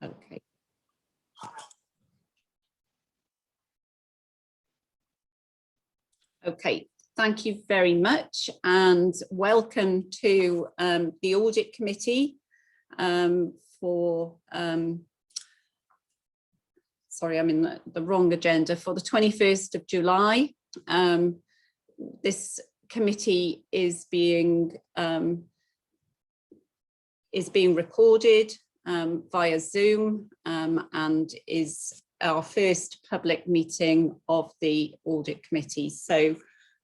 Okay. Okay, thank you very much and welcome to the Audit Committee for, sorry, I'm in the wrong agenda, for the 21st of July. This committee is being recorded via Zoom and is our first public meeting of the Audit Committee. So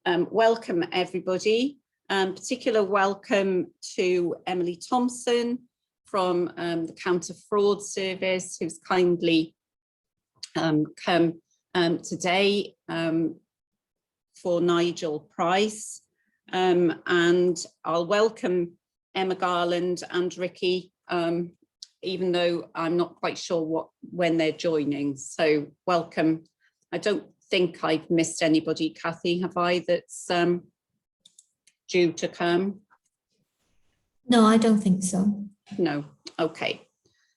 welcome everybody. Particular welcome to Emily Thompson from the Counter Fraud Service, who's kindly come today for Nigel Price. And I'll welcome Emma Garland and Ricky, even though I'm not quite sure when they're joining. So welcome. I don't think I've missed anybody, Kathy, have I, that's due to come? No, I don't think so. No, okay.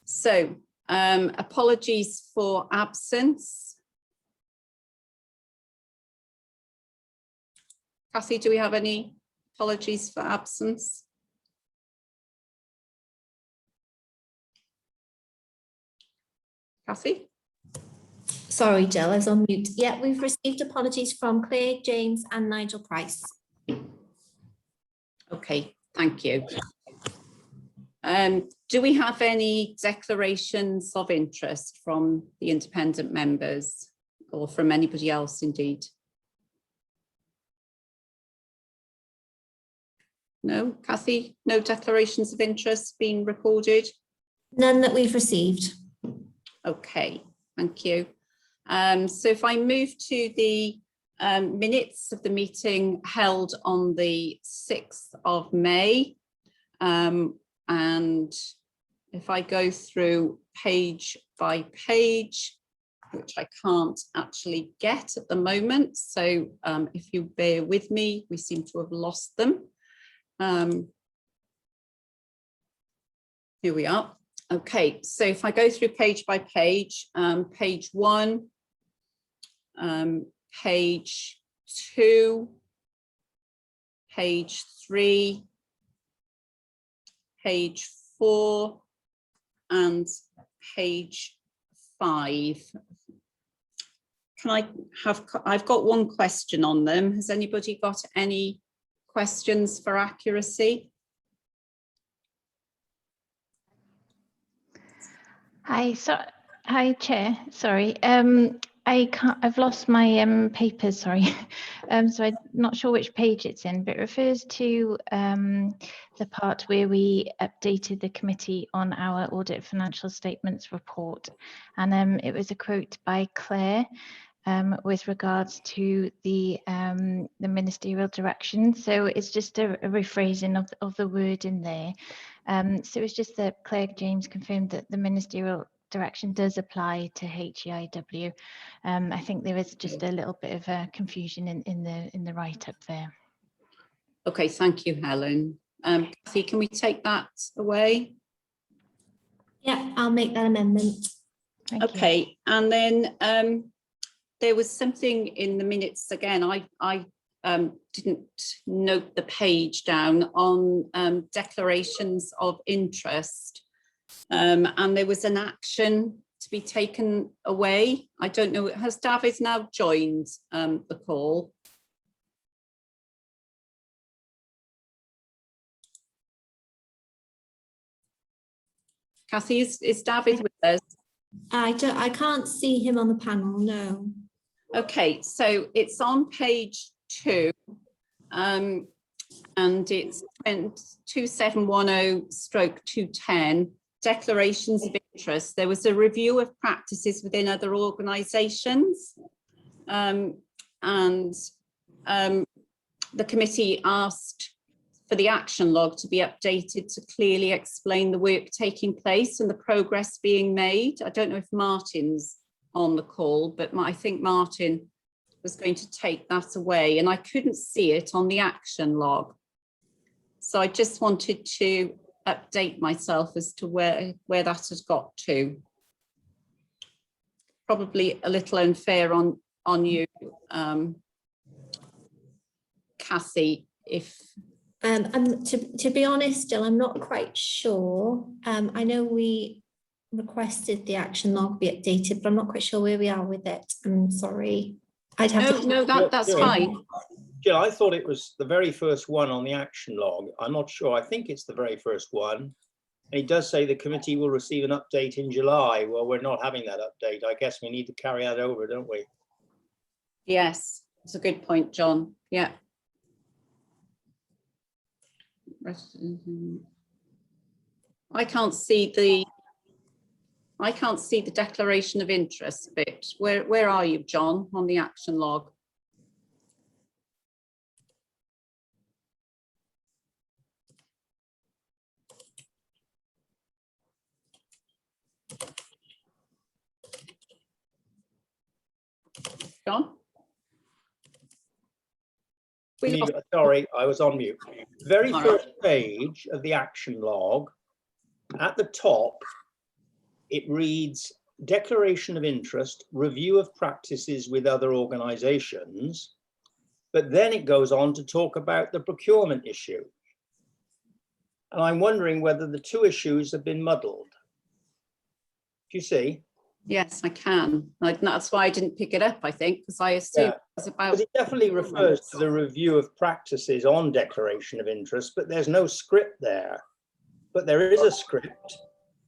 So apologies for absence. Kathy, do we have any apologies for absence? Kathy? Sorry, Jill, I was on mute. Yeah, we've received apologies from Claire, James and Nigel Price. Okay, thank you. Do we have any declarations of interest from the independent members or from anybody else indeed? No, Kathy, no declarations of interest being recorded? None that we've received. Okay, thank you. So if I move to the minutes of the meeting held on the 6th of May, and if I go through page by page, which I can't actually get at the moment, so if you bear with me, we seem to have lost them. Here we are. Okay, so if I go through page by page, page 1, page 2, page 3, page 4, and page 5. I've got one question on them. Has anybody got any questions for accuracy? Hi, Chair. Sorry, I've lost my papers. Sorry, so I'm not sure which page it's in, but it refers to the part where we updated the committee on our audit financial statements report, and it was a quote by Claire with regards to the ministerial direction. So it's just a rephrasing of the word in there. So it's just that Claire James confirmed that the ministerial direction does apply to HEIW. I think there is just a little bit of confusion in the write-up there. Okay, thank you, Helen. Kathy, can we take that away? Yeah, I'll make that amendment. Okay, You. and then there was something in the minutes again. I didn't note the page down on declarations of interest, and there was an action to be taken away. I don't know, has David now joined the call? Kathy, is David with us? I can't see him on the panel, no. Okay, so it's on page 2, and it's 2710/210, declarations of interest. There was a review of practices within other organisations, and the committee asked for the action log to be updated to clearly explain the work taking place and the progress being made. I don't know if Martin's on the call, but I think Martin was going to take that away, and I couldn't see it on the action log. So I just wanted to update myself as to where that has got to. probably a little unfair on you, Cassie, if... To be honest, Jill, I'm not quite sure. I know we requested the action log be updated, but I'm not quite sure where we are with it. I'm sorry. I'd have to... No, that's fine. Jill, I thought it was the very first one on the action log. I'm not sure. I think it's the very first one. And it does say the committee will receive an update in July. Well, we're not having that update. I guess we need to carry that over, don't we? Yes, it's a good point, John. Yeah. I can't see the declaration of interest bit. Where are you, John, on the action log? John? Sorry, I was on mute. Very first page of the action log, at the top, it reads declaration of interest, review of practices with other organisations, but then it goes on to talk about the procurement issue. And I'm wondering whether the two issues have been muddled. Do you see? Yes, I can. That's why I didn't pick it up, I think, because I assumed it was about... It definitely refers to the review of practices on declaration of interest, but there's no script there. But there is a script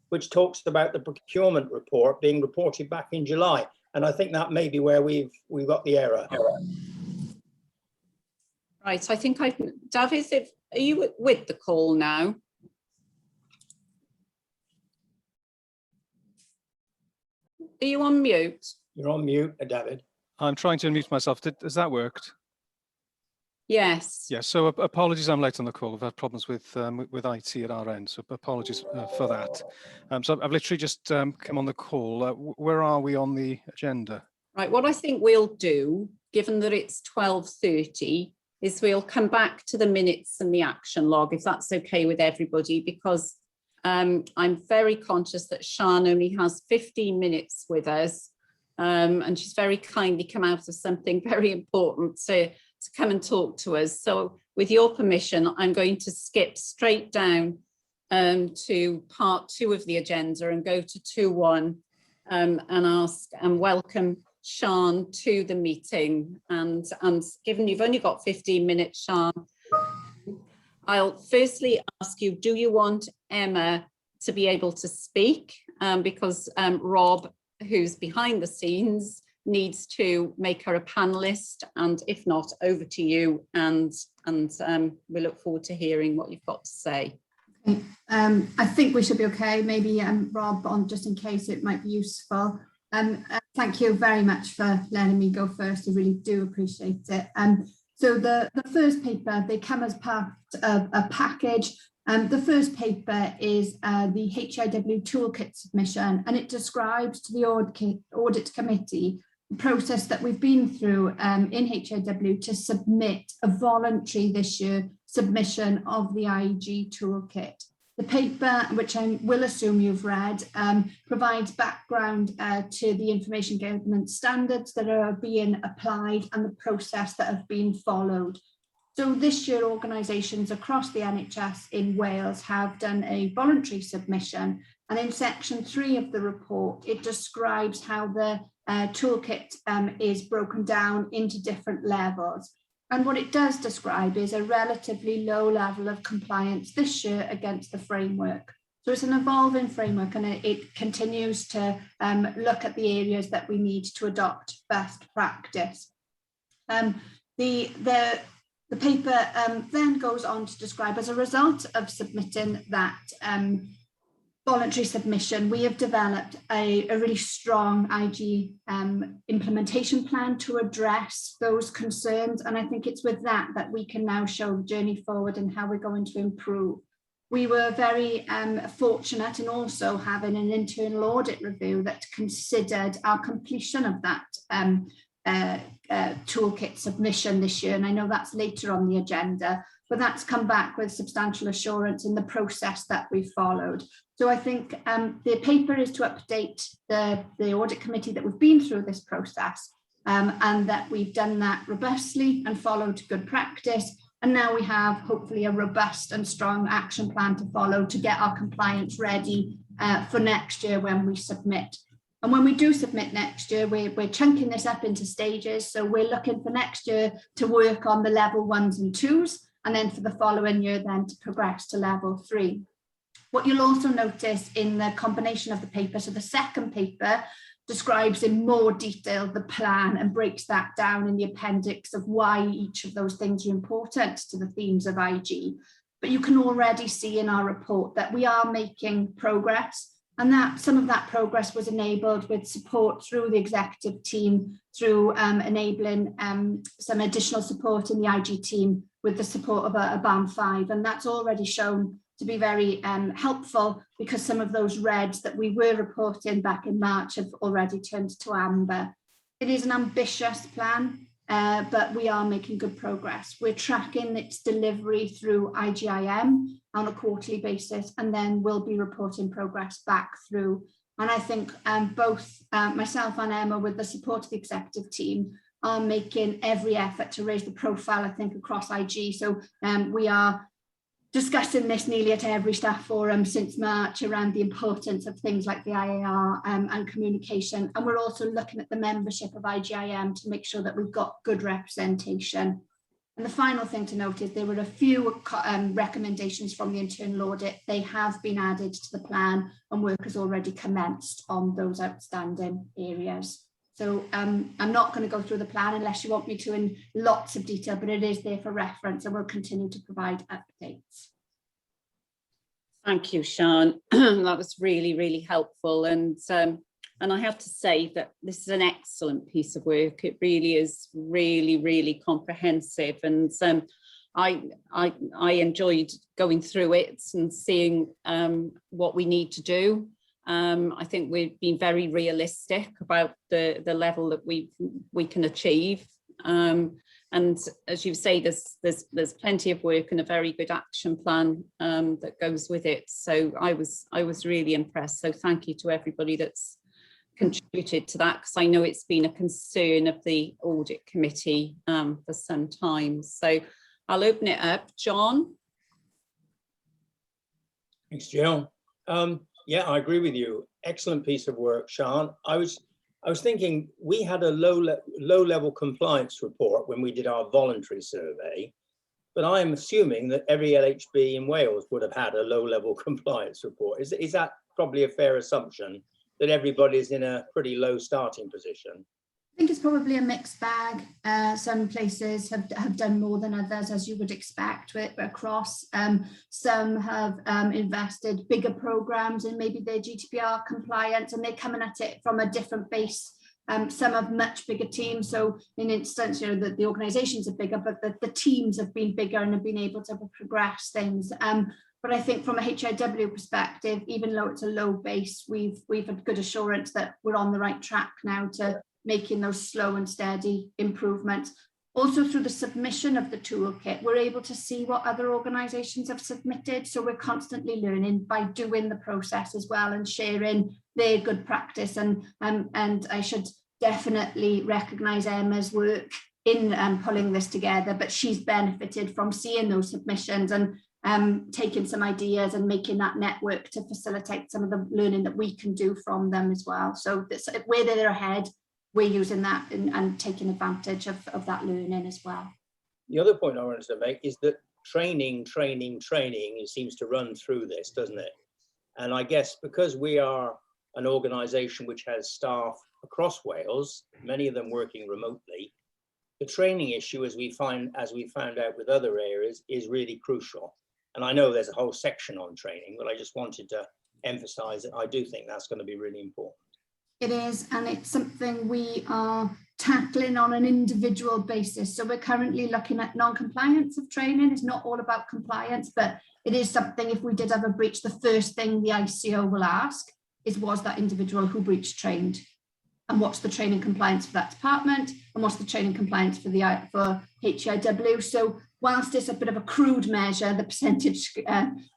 which talks about the procurement report being reported back in July. And I think that may be where we've got the error. Right, I think David, are you with the call now? Are you on mute? You're on mute, David. I'm trying to unmute myself. Has that worked? Yes. Yes. So apologies, I'm late on the call. We've had problems with IT at our end, so apologies for that. So I've literally just come on the call. Where are we on the agenda? Right. What I think we'll do, given that it's 12:30, is we'll come back to the minutes and the action log, if that's okay with everybody, because I'm very conscious that Sian only has 15 minutes with us, and she's very kindly come out of something very important to come and talk to us. So with your permission, I'm going to skip straight down to part 2 of the agenda and go to 2.1 and ask and welcome Sian to the meeting. And given you've only got 15 minutes, Sian, I'll firstly ask you, do you want Emma to be able to speak? Because Rob, who's behind the scenes, needs to make her a panelist, and if not, over to you, and we look forward to hearing what you've got to say. Okay. I think we should be okay. Maybe Rob, on just in case it might be useful. Thank you very much for letting me go first. I really do appreciate it. So the first paper, they come as part of a package. The first paper is the HEIW toolkit submission, and it describes to the audit committee the process that we've been through in HEIW to submit a voluntary this year submission of the AaGIC toolkit. The paper, which I will assume you've read, provides background to the information governance standards that are being applied and the process that have been followed. So this year, organisations across the NHS in Wales have done a voluntary submission, and in section 3 of the report, it describes how the toolkit is broken down into different levels. And what it does describe is a relatively low level of compliance this year against the framework. So it's an evolving framework, and it continues to look at the areas that we need to adopt best practice. The paper then goes on to describe, as a result of submitting that voluntary submission, we have developed a really strong IG implementation plan to address those concerns. And I think it's with that we can now show the journey forward and how we're going to improve. We were very fortunate in also having an internal audit review that considered our completion of that toolkit submission this year, and I know that's later on the agenda, but that's come back with substantial assurance in the process that we followed. So I think the paper is to update the audit committee that we've been through this process and that we've done that robustly and followed good practice. And now we have hopefully a robust and strong action plan to follow to get our compliance ready for next year when we submit. And when we do submit next year, we're chunking this up into stages. So we're looking for next year to work on the level 1s and 2s, and then for the following year then to progress to level 3. What you'll also notice in the combination of the paper, so the second paper describes in more detail the plan and breaks that down in the appendix of why each of those things are important to the themes of IG. But you can already see in our report that we are making progress. And that some of that progress was enabled with support through the executive team, through enabling some additional support in the IG team with the support of a band 5. And that's already shown to be very helpful because some of those reds that we were reporting back in March have already turned to amber. It is an ambitious plan, but we are making good progress. We're tracking its delivery through IGIM on a quarterly basis, and then we'll be reporting progress back through. And I think both myself and Emma, with the support of the executive team, are making every effort to raise the profile, I think, across IG. So we are discussing this nearly at every staff forum since March around the importance of things like the IAR and communication. And we're also looking at the membership of IGIM to make sure that we've got good representation. And the final thing to note is there were a few recommendations from the internal audit. They have been added to the plan and work has already commenced on those outstanding areas. So I'm not going to go through the plan unless you want me to in lots of detail, but it is there for reference and we'll continue to provide updates. Thank you, Sian. That was really, really helpful. And I have to say that this is an excellent piece of work. It really is really, really comprehensive. And I enjoyed going through it and seeing what we need to do. I think we've been very realistic about the level that we can achieve. And as you say, there's plenty of work and a very good action plan that goes with it. So I was really impressed. So thank you to everybody that's contributed to that, because I know it's been a concern of the audit committee for some time. So I'll open it up. John. Thanks, Jill. Yeah, I agree with you. Excellent piece of work, Sian. I was thinking we had a low-level compliance report when we did our voluntary survey, but I'm assuming that every LHB in Wales would have had a low-level compliance report. Is that probably a fair assumption, that everybody's in a pretty low starting position? I think it's probably a mixed bag. Some places have done more than others, as you would expect across. Some have invested bigger programs in maybe their GDPR compliance, and they're coming at it from a different base. Some have much bigger teams. So in instance, you know, the organizations are bigger, but the teams have been bigger and have been able to progress things. But I think from a HEIW perspective, even though it's a low base, we've had good assurance that we're on the right track now to making those slow and steady improvements. Also through the submission of the toolkit, we're able to see what other organisations have submitted. So we're constantly learning by doing the process as well and sharing their good practice. And I should definitely recognise Emma's work in pulling this together, but she's benefited from seeing those submissions and taking some ideas and making that network to facilitate some of the learning that we can do from them as well. So where they're ahead, we're using that and taking advantage of that learning as well. The other point I wanted to make is that training, it seems to run through this, doesn't it? And I guess because we are an organisation which has staff across Wales, many of them working remotely, the training issue, as we found out with other areas, is really crucial. And I know there's a whole section on training, but I just wanted to emphasise that I do think that's going to be really important. It is, and it's something we are tackling on an individual basis. So we're currently looking at non-compliance of training. It's not all about compliance, but it is something, if we did have a breach, the first thing the ICO will ask is, was that individual who breached trained? And what's the training compliance for that department? And what's the training compliance for HEIW? So whilst it's a bit of a crude measure, the percentage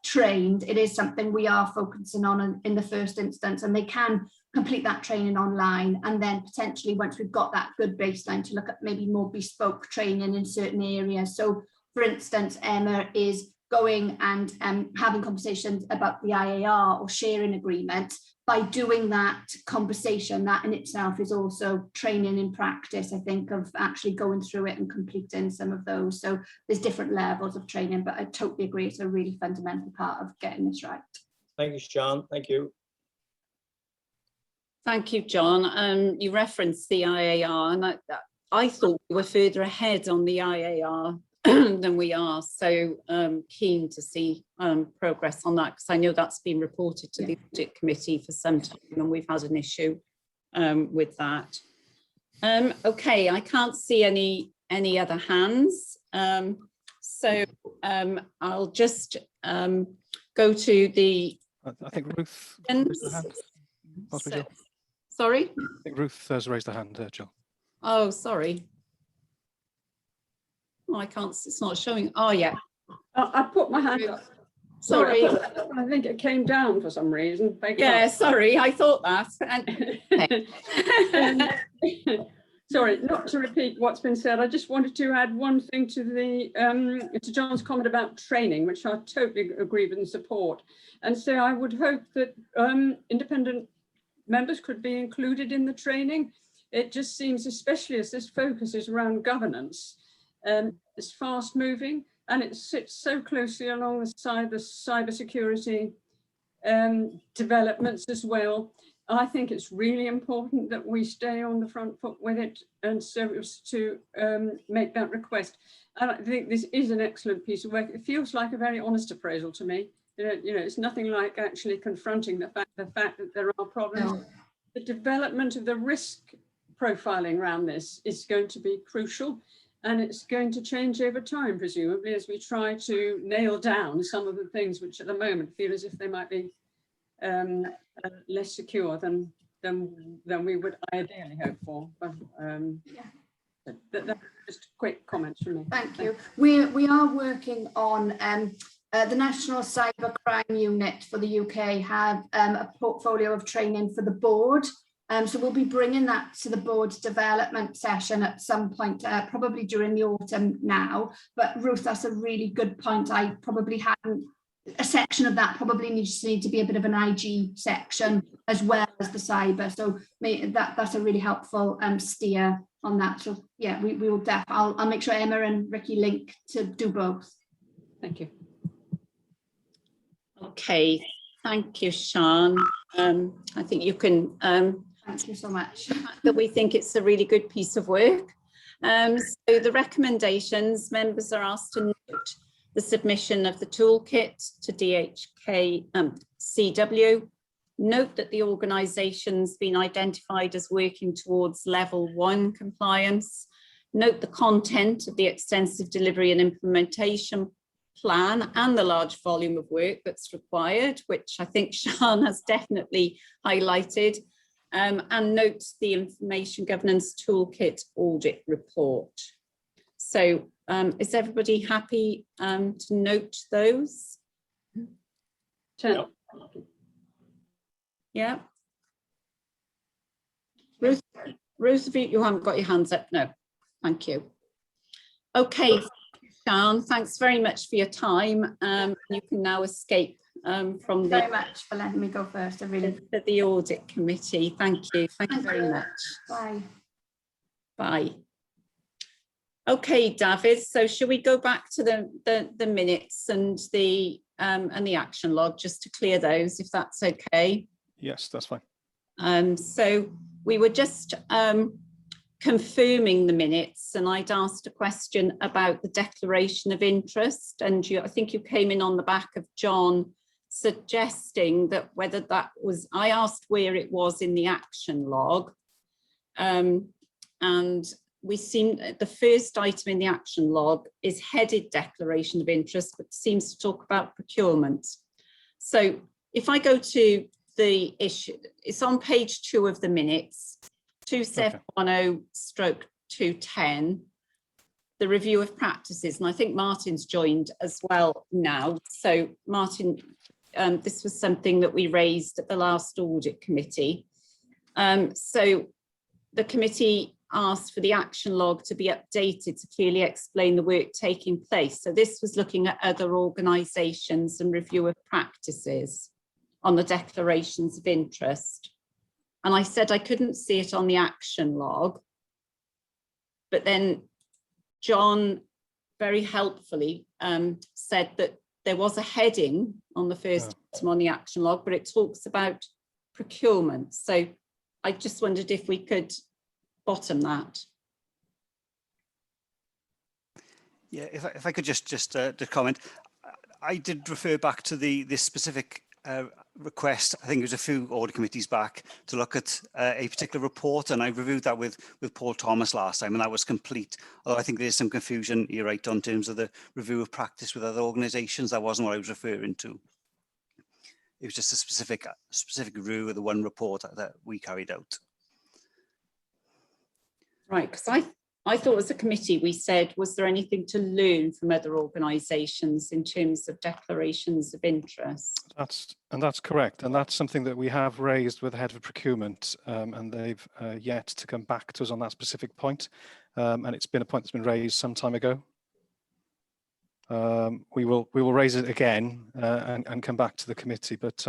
trained, it is something we are focusing on in the first instance, and they can complete that training online, and then potentially once we've got that good baseline to look at maybe more bespoke training in certain areas. So for instance, Emma is going and having conversations about the IAR or sharing agreement. By doing that conversation, that in itself is also training in practice, I think, of actually going through it and completing some of those. So there's different levels of training, but I totally agree, it's a really fundamental part of getting this right. Thank you, Sian. Thank you. Thank you, John. You referenced the IAR, and I thought we were further ahead on the IAR than we are. So keen to see progress on that, because I know that's been reported to the Audit Committee for some time, and we've had an issue with that. Okay, I can't see any other hands. So I'll just go to the. I think Ruth raised her hand. Possibly, Jill. Sorry? I think Ruth has raised her hand, Jill. Oh, sorry. Oh, I can't, it's not showing. Oh, yeah. I put my hand up. Sorry. I think it came down for some reason. Yeah, sorry, I thought that. Sorry, not to repeat what's been said. I just wanted to add one thing to the to John's comment about training, which I totally agree with and support. And so I would hope that independent members could be included in the training. It just seems, especially as this focus is around governance, it's fast moving, and it sits so closely along the side of the cybersecurity developments as well. I think it's really important that we stay on the front foot with it, and so as to make that request. And I think this is an excellent piece of work. It feels like a very honest appraisal to me. You know, it's nothing like actually confronting the fact that there are problems. No. The development of the risk profiling around this is going to be crucial, and it's going to change over time, presumably, as we try to nail down some of the things which at the moment feel as if they might be less secure than we would ideally hope for. But that's just quick comments from me. Thank you. We are working on the National Cybercrime Unit for the UK have a portfolio of training for the board. So we'll be bringing that to the board's development session at some point, probably during the autumn now. But Ruth, that's a really good point. I probably hadn't, a section of that probably needs to be a bit of an IG section as well as the cyber. So that's a really helpful steer on that. So yeah, we will I'll make sure Emma and Ricky link to do both. Thank you. Okay, thank you, Sian. I think you can. Thank you so much. That we think it's a really good piece of work. So the recommendations, members are asked to note the submission of the toolkit to DHK CW. Note that the organisation's been identified as working towards level 1 compliance. Note the content of the extensive delivery and implementation plan and the large volume of work that's required, which I think Sian has definitely highlighted, and note the information governance toolkit audit report. So is everybody happy to note those? Sure. Yeah. Ruth, you haven't got your hands up? No, thank you. Okay, Sian, thanks very much for your time. You can now escape from very much for letting me go first. I really the audit committee. Thank you very much. Bye. Bye. Okay, David. So should we go back to the minutes and the action log just to clear those, if that's okay? Yes, that's fine. So we were just confirming the minutes, and I'd asked a question about the declaration of interest, and I think you came in on the back of John suggesting that whether that was, I asked where it was in the action log, and we seem, the first item in the action log is headed declaration of interest, but seems to talk about procurement. So if I go to the issue, it's on page 2 of the minutes, 2710/210. the review of practices, and I think Martin's joined as well now. So Martin, this was something that we raised at the last audit committee. So the committee asked for the action log to be updated to clearly explain the work taking place. So this was looking at other organisations and review of practices on the declarations of interest. And I said I couldn't see it on the action log, but then John very helpfully said that there was a heading on the first item on the action log, but it talks about procurement. So I just wondered if we could bottom that. Yeah, if I could just comment, I did refer back to this specific request. I think it was a few audit committees back to look at a particular report, and I reviewed that with Paul Thomas last time, and that was complete. Although I think there's some confusion, you're right, on terms of the review of practice with other organisations. That wasn't what I was referring to. It was just a specific review of the one report that we carried out. Right, because I thought as a committee we said, was there anything to learn from other organisations in terms of declarations of interest? That's correct, and that's something that we have raised with the head of procurement, and they've yet to come back to us on that specific point, and it's been a point that's been raised some time ago. We will raise it again and come back to the committee, but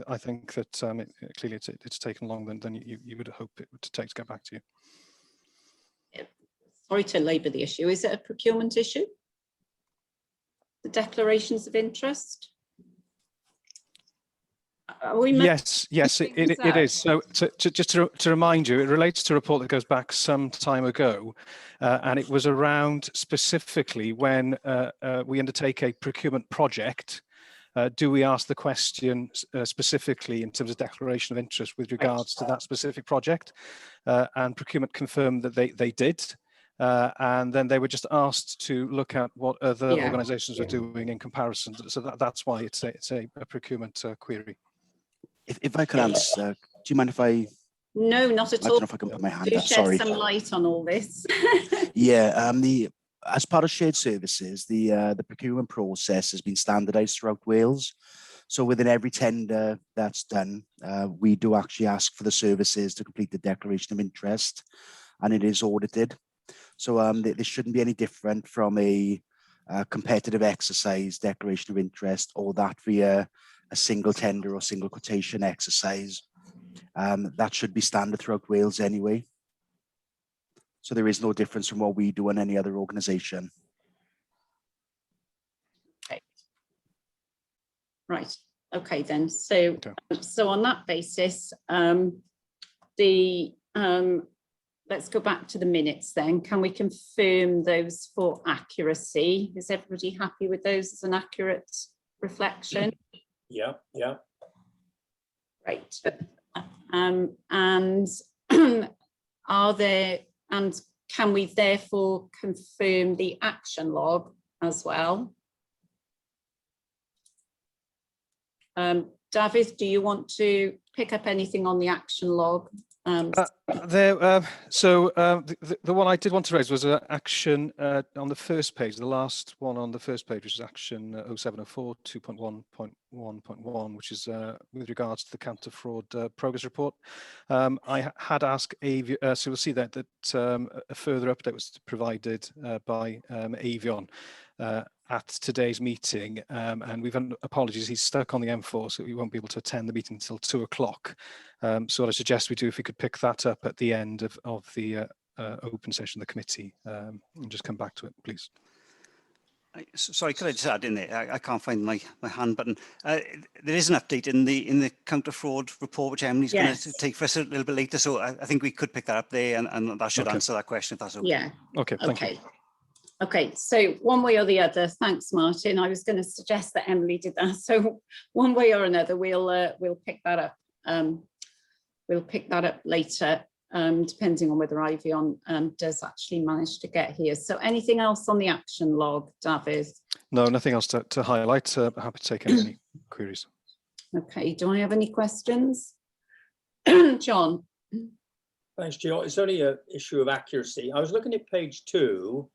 I think that clearly it's taken longer than you would hope it would take to get back to you. Sorry to labour the issue. Is it a procurement issue? The declarations of interest? Yes, it is. So just to remind you, it relates to a report that goes back some time ago, and it was around specifically when we undertake a procurement project. Do we ask the question specifically in terms of declaration of interest with regards to that specific project? And procurement confirmed that they did. And then they were just asked to look at what other organisations are doing in comparison. So that's why it's a procurement query. If I could answer, do you mind if I? No, not at all. I don't know if I can put my hand Do up. Sorry. shed some light on all this. Yeah, as part of shared services, the procurement process has been standardised throughout Wales. So within every tender that's done, we do actually ask for the services to complete the declaration of interest, and it is audited. So this shouldn't be any different from a competitive exercise declaration of interest, or that via a single tender or single quotation exercise. That should be standard throughout Wales anyway. So there is no difference from what we do in any other organisation. Okay. Right. Okay then. So on that basis, let's go back to the minutes then. Can we confirm those for accuracy? Is everybody happy with those as an accurate reflection? Yeah. Right. And can we therefore confirm the action log as well? David, do you want to pick up anything on the action log? The one I did want to raise was an action on the first page, the last one on the first page, which is action 0704 2.1.1.1, which is with regards to the counter fraud progress report. I had asked AaGIC, so we'll see that a further update was provided by Avion at today's meeting, and we've had apologies, he's stuck on the M4, so he won't be able to attend the meeting until 2 o'clock. So what I suggest we do, if we could pick that up at the end of the open session of the committee, and just come back to it, please. Sorry, could I just add in there? I can't find my hand button. There is an update in the counter fraud report, which Emily's going to take for us a little bit later. So I think we could pick that up there, and that should answer that question if that's okay. Yeah. Okay. Thank you. Okay, so one way or the other, thanks, Martin. I was going to suggest that Emily did that. So one way or another, we'll pick that up. We'll pick that up later, depending on whether Avion does actually manage to get here. So anything else on the action log, David? No, nothing else to highlight. Happy to take any queries. Okay, do I have any questions? John? Thanks, Jill. It's only an issue of accuracy. I was looking at page 2,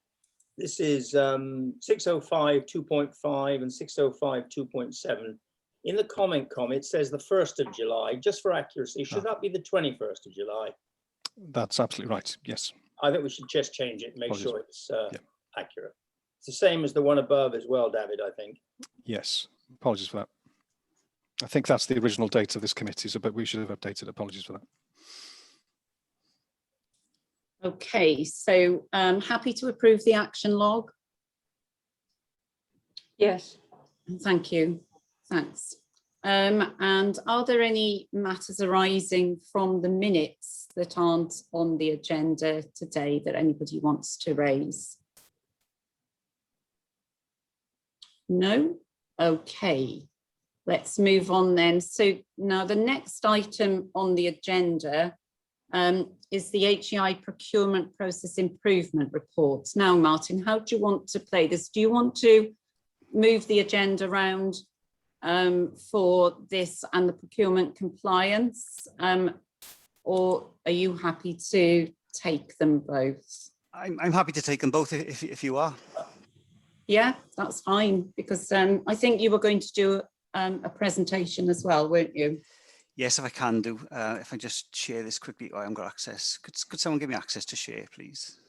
This is 605 2.5 and 605 2.7. In the comment it says the 1st of July, just for accuracy. Should that be the 21st of July? That's absolutely right. Yes. I think we should just change it and make Apologies. sure it's accurate. It's the same as the one above as well, David, I think. Yes. Apologies for that. I think that's the original date of this committee, so but we should have updated. Apologies for that. Okay, so happy to approve the action log. Yes. Thank you. Thanks. And are there any matters arising from the minutes that aren't on the agenda today that anybody wants to raise? No? Okay, let's move on then. So now the next item on the agenda is the HEI procurement process improvement report. Now, Martin, how do you want to play this? Do you want to move the agenda around for this and the procurement compliance, or are you happy to take them both? I'm happy to take them both if you are. Yeah, that's fine, because I think you were going to do a presentation as well, weren't you? Yes, if I can do. If I just share this quickly, I haven't got access. Could someone give me access to share, please?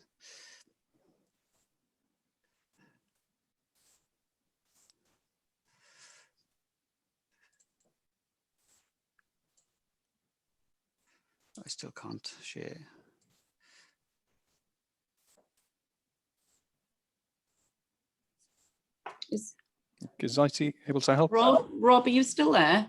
I still can't share. Is IT able to help? Rob, are you still there?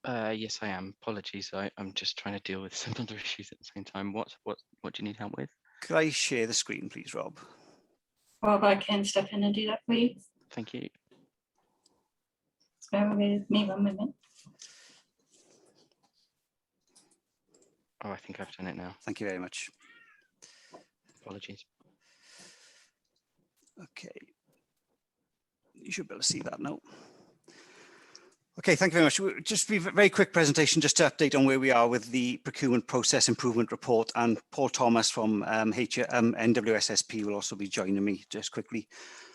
Yes, I am. Apologies. I'm just trying to deal with some other issues at the same time. What do you need help with? Could I share the screen, please, Rob? Rob, I can step in and do that for you. Thank you. Bear with me 1 minute. Oh, I think I've done it now. Thank you very much. Apologies. Okay. You should be able to see that now. Okay, thank you very much. Just be a very quick presentation just to update on where we are with the procurement process improvement report, and Paul Thomas from NWSSP will also be joining me just quickly.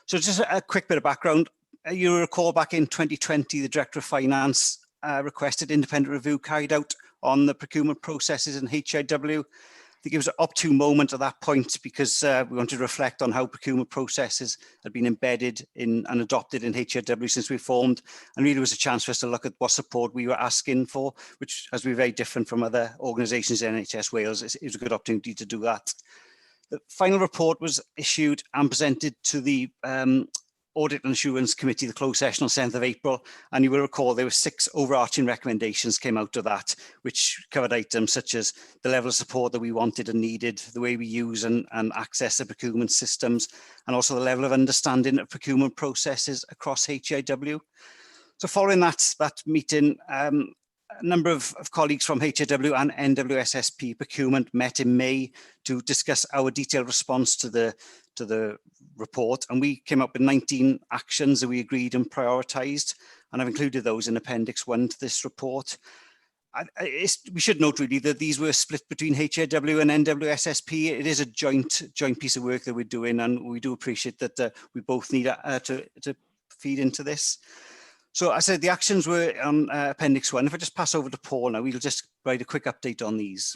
So just a quick bit of background. You recall back in 2020, the Director of Finance requested independent review carried out on the procurement processes in HEIW. I think it was an opportune moment at that point because we wanted to reflect on how procurement processes had been embedded in and adopted in HEIW since we formed, and really was a chance for us to look at what support we were asking for, which has been very different from other organisations in NHS Wales. It was a good opportunity to do that. The final report was issued and presented to the Audit and Assurance Committee, the closed session on 7th of April, and you will recall there were 6 overarching recommendations came out of that, which covered items such as the level of support that we wanted and needed, the way we use and access the procurement systems, and also the level of understanding of procurement processes across HEIW. So following that meeting, a number of colleagues from HEIW and NWSSP procurement met in May to discuss our detailed response to the report, and we came up with 19 actions that we agreed and prioritised, and I've included those in Appendix 1 to this report. We should note really that these were split between HEIW and NWSSP. It is a joint piece of work that we're doing, and we do appreciate that we both need to feed into this. So I said the actions were on Appendix 1. If I just pass over to Paul now, we'll just provide a quick update on these.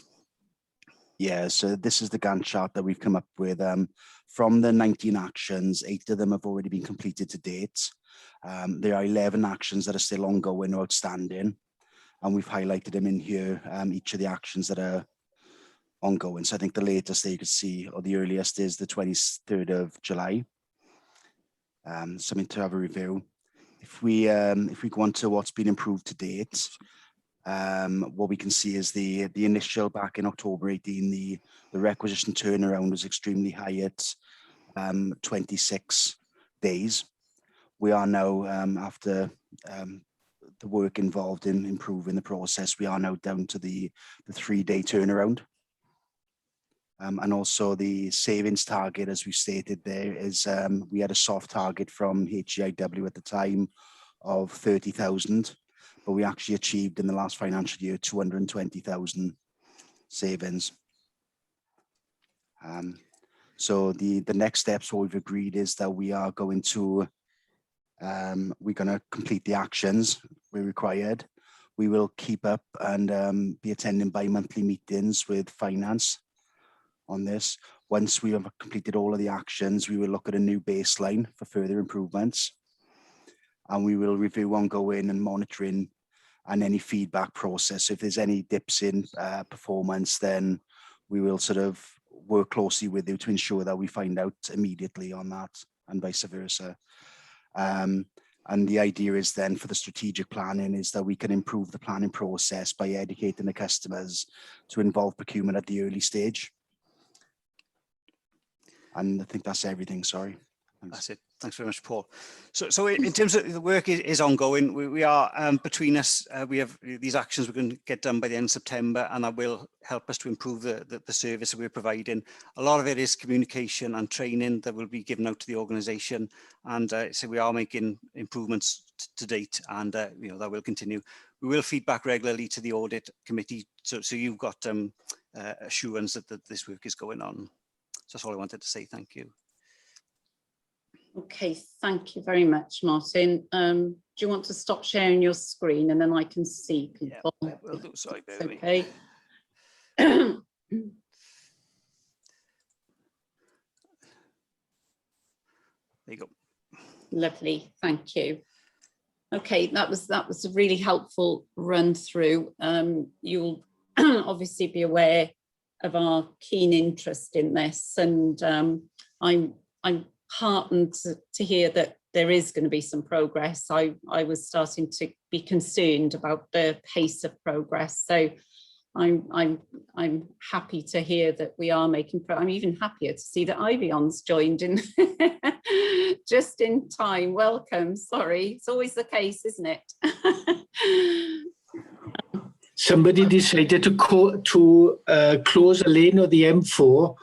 Yeah, so this is the Gantt chart that we've come up with. From the 19 actions, 8 of them have already been completed to date. There are 11 actions that are still ongoing or outstanding, and we've highlighted them in here, each of the actions that are ongoing. So I think the latest that you could see, or the earliest, is the 23rd of July. Something to have a review. If we go on to what's been improved to date, what we can see is the initial back in October 18, the requisition turnaround was extremely high at 26 days. We are now, after the work involved in improving the process, we are now down to the 3-day turnaround. And also the savings target, as we stated there, is we had a soft target from HEIW at the time of 30,000, but we actually achieved in the last financial year 220,000 savings. So the next steps, what we've agreed is that we are going to complete the actions where required. We will keep up and be attending bi-monthly meetings with finance on this. Once we have completed all of the actions, we will look at a new baseline for further improvements. And we will review ongoing and monitoring and any feedback process. If there's any dips in performance, then we will sort of work closely with you to ensure that we find out immediately on that and vice versa. And the idea is then for the strategic planning is that we can improve the planning process by educating the customers to involve procurement at the early stage. And I think that's everything, sorry. Thanks. That's it. Thanks very much, Paul. So in terms of the work is ongoing. We are between us. We have these actions we're going to get done by the end of September, and that will help us to improve the service that we're providing. A lot of it is communication and training that will be given out to the organisation, and so we are making improvements to date, and you know, that will continue. We will feedback regularly to the audit committee, so you've got assurance that this work is going on. So that's all I wanted to say. Thank you. Okay, thank you very much, Martin. Do you want to stop sharing your screen and then I can see people? Yeah, will do. Sorry, bear with me. Okay. There you go. Lovely, thank you. Okay, that was a really helpful run through. You'll obviously be aware of our keen interest in this, and I'm heartened to hear that there is going to be some progress. I was starting to be concerned about the pace of progress, so I'm happy to hear that we are making progress. I'm even happier to see that Ivion's joined in just in time. Welcome. Sorry, it's always the case, isn't it? Somebody decided to close a lane of the M4.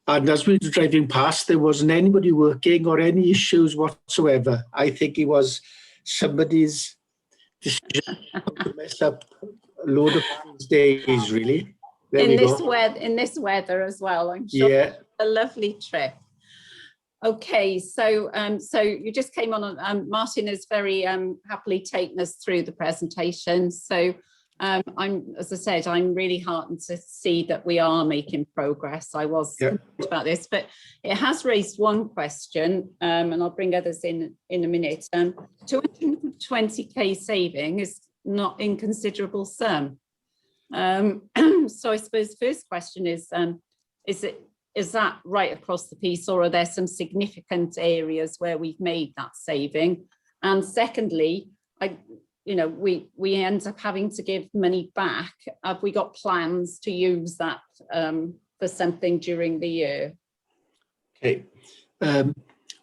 And as we were driving past, there wasn't anybody working or any issues whatsoever. I think it was somebody's decision to mess up a load of these days, really. In this weather as well, I'm sure. Yeah. A lovely trip. Okay, so so you just came on. Martin has very happily taken us through the presentation. So as I said, I'm really heartened to see that we are making progress. I was concerned about this, but it has raised one question, and I'll bring others in a minute. 220k saving is not inconsiderable sum. So I suppose the first question is that right across the piece, or are there some significant areas where we've made that saving? And secondly, we end up having to give money back. Have we got plans to use that for something during the year? Okay.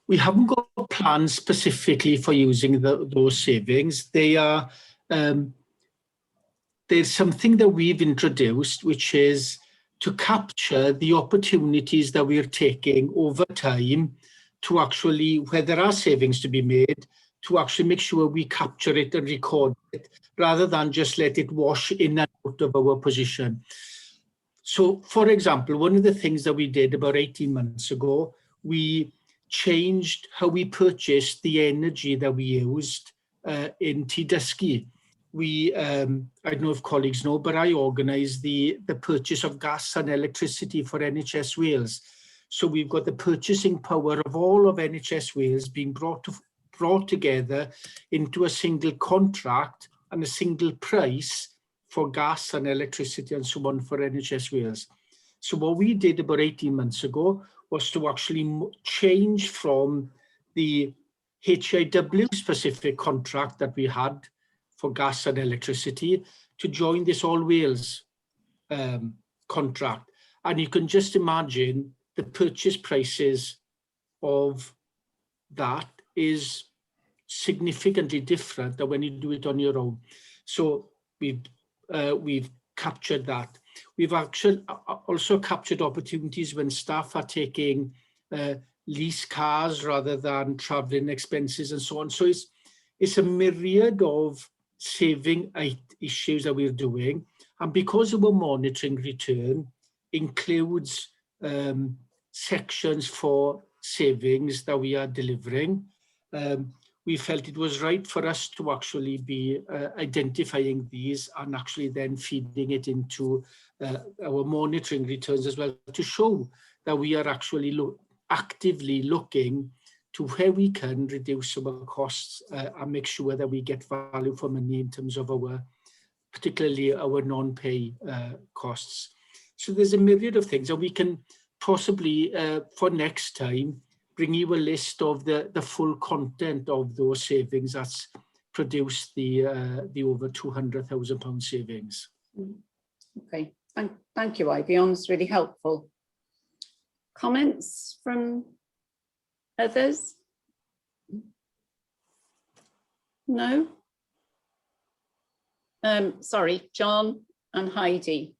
We haven't got plans specifically for using those savings. They are, there's something that we've introduced, which is to capture the opportunities that we're taking over time to actually, where there are savings to be made, to actually make sure we capture it and record it, rather than just let it wash in and out of our position. So, for example, one of the things that we did about 18 months ago, we changed how we purchased the energy that we used in Tydysgu. We, I don't know if colleagues know, but I organised the purchase of gas and electricity for NHS Wales. So we've got the purchasing power of all of NHS Wales being brought together into a single contract and a single price for gas and electricity and so on for NHS Wales. So what we did about 18 months ago was to actually change from the HEIW specific contract that we had for gas and electricity to join this All Wales contract. And you can just imagine the purchase prices of that is significantly different than when you do it on your own. So we've captured that. We've actually also captured opportunities when staff are taking lease cars rather than traveling expenses and so on. So it's a myriad of saving issues that we're doing. And because our monitoring return includes sections for savings that we are delivering. We felt it was right for us to actually be identifying these and actually then feeding it into our monitoring returns as well, to show that we are actually actively looking to where we can reduce our costs and make sure that we get value for money in terms of particularly our non-pay costs. So there's a myriad of things, and we can possibly, for next time, bring you a list of the full content of those savings that's produced the over £200,000 savings. Okay, thank you, Ivy. That's really helpful. Comments from others? No? Sorry, John and Heidi.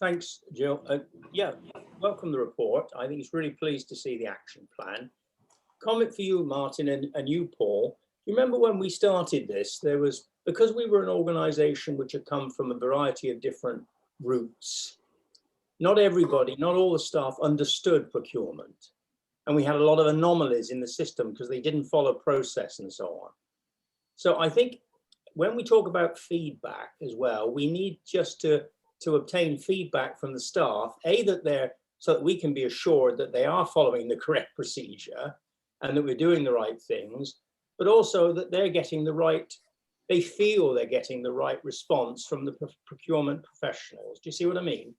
Thanks, Jill. Yeah, welcome the report. I think it's really pleased to see the action plan. Comment for you, Martin, and you, Paul. You remember when we started this, because we were an organisation which had come from a variety of different routes, not everybody, not all the staff understood procurement. And we had a lot of anomalies in the system because they didn't follow process and so on. So I think when we talk about feedback as well, we need just to obtain feedback from the staff, so that we can be assured that they are following the correct procedure and that we're doing the right things, but also that they feel they're getting the right response from the procurement professionals. Do you see what I mean?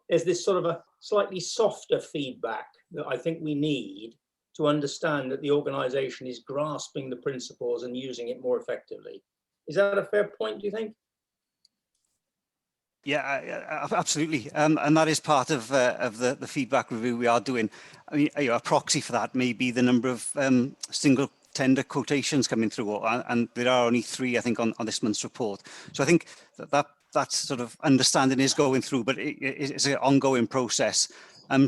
There's this sort of a slightly softer feedback that I think we need to understand that the organisation is grasping the principles and using it more effectively. Is that a fair point, do you think? Yeah, absolutely, and that is part of the feedback review we are doing. I mean, a proxy for that may be the number of single tender quotations coming through, and there are only 3, I think, on this month's report. So I think that sort of understanding is going through, but it's an ongoing process.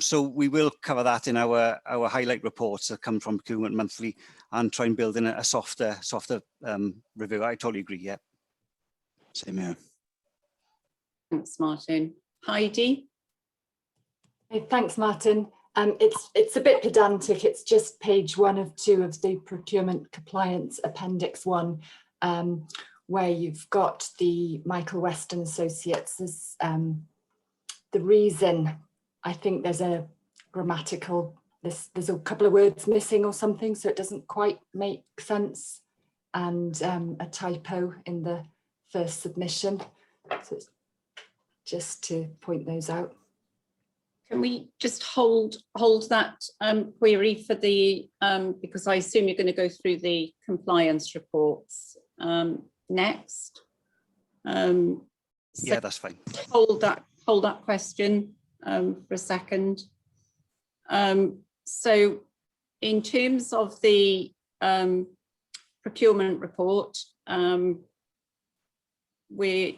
So we will cover that in our highlight reports that come from Procurement Monthly, and try and build in a softer review. I totally agree. Yeah. Same here. Thanks, Martin. Heidi? Hey, thanks, Martin. It's a bit pedantic. It's just page 1 of 2 of the Procurement Compliance Appendix 1, where you've got the Michael Weston Associates as the reason. I think there's a grammatical, there's a couple of words missing or something, so it doesn't quite make sense, and a typo in the first submission. So it's just to point those out. Can we just hold that query for the, because I assume you're going to go through the compliance reports next. So yeah, that's fine. Hold that question for a second. So in terms of the procurement report, we're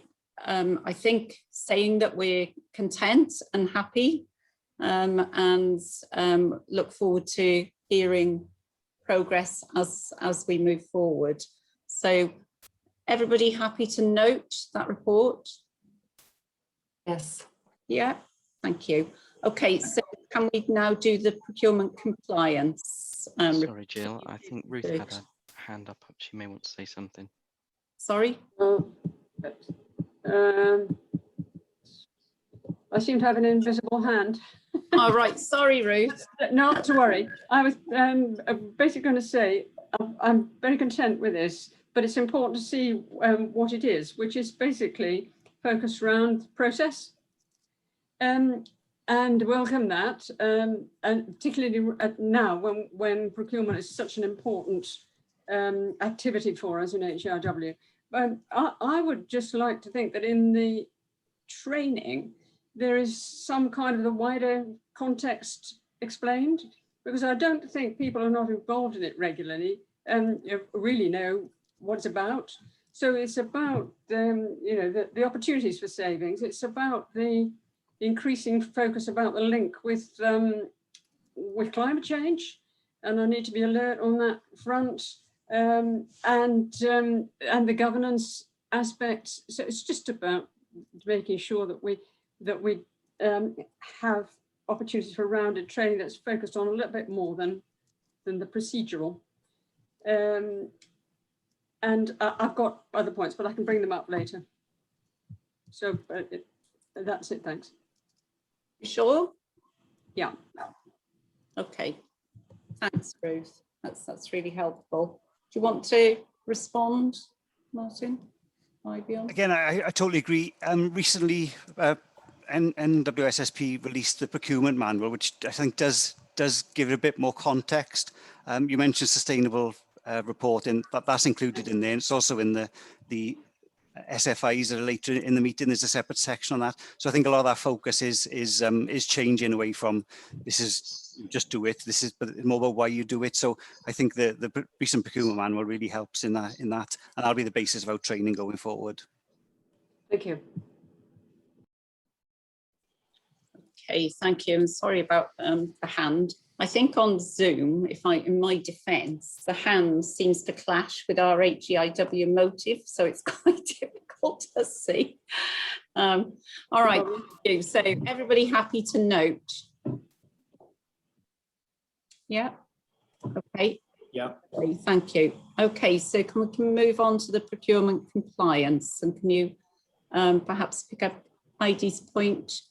I think saying that we're content and happy, and look forward to hearing progress as we move forward. So everybody happy to note that report? Yes. Yeah, thank you. Okay, so can we now do the procurement compliance? Sorry, Jill, I think Ruth had a hand up. She may want to say something. Sorry? I seem to have an invisible hand. All right, sorry, Ruth. Not to worry. I was basically going to say I'm very content with this, but it's important to see what it is, which is basically focused around process. And welcome that, and particularly now when procurement is such an important activity for us in HEIW. I would just like to think that in the training, there is some kind of the wider context explained, because I don't think people are not involved in it regularly and really know what it's about. So it's about the opportunities for savings. It's about the increasing focus about the link with climate change, and I need to be alert on that front, and the governance aspect. So it's just about making sure that we have opportunities for rounded training that's focused on a little bit more than the procedural. And I've got other points, but I can bring them up later. So that's it, thanks. You sure? Yeah. Okay, thanks, Ruth. That's really helpful. Do you want to respond, Martin? Again, I totally agree. Recently, NWSSP released the procurement manual, which I think does give it a bit more context. You mentioned sustainable reporting, but that's included in there. And it's also in the SFIs that are later in the meeting. There's a separate section on that. So I think a lot of that focus is changing away from this is just do it. This is but more about why you do it. So I think the recent procurement manual really helps in that, and that'll be the basis of our training going forward. Thank you. Okay, thank you. And sorry about the hand. I think on Zoom, in my defence, the hand seems to clash with our HEIW motive, so it's quite difficult to see. All right, thank you. So everybody happy to note? Yeah. Okay. Yeah. Okay, thank you. Okay, so can we move on to the procurement compliance, and can you perhaps pick up Heidi's point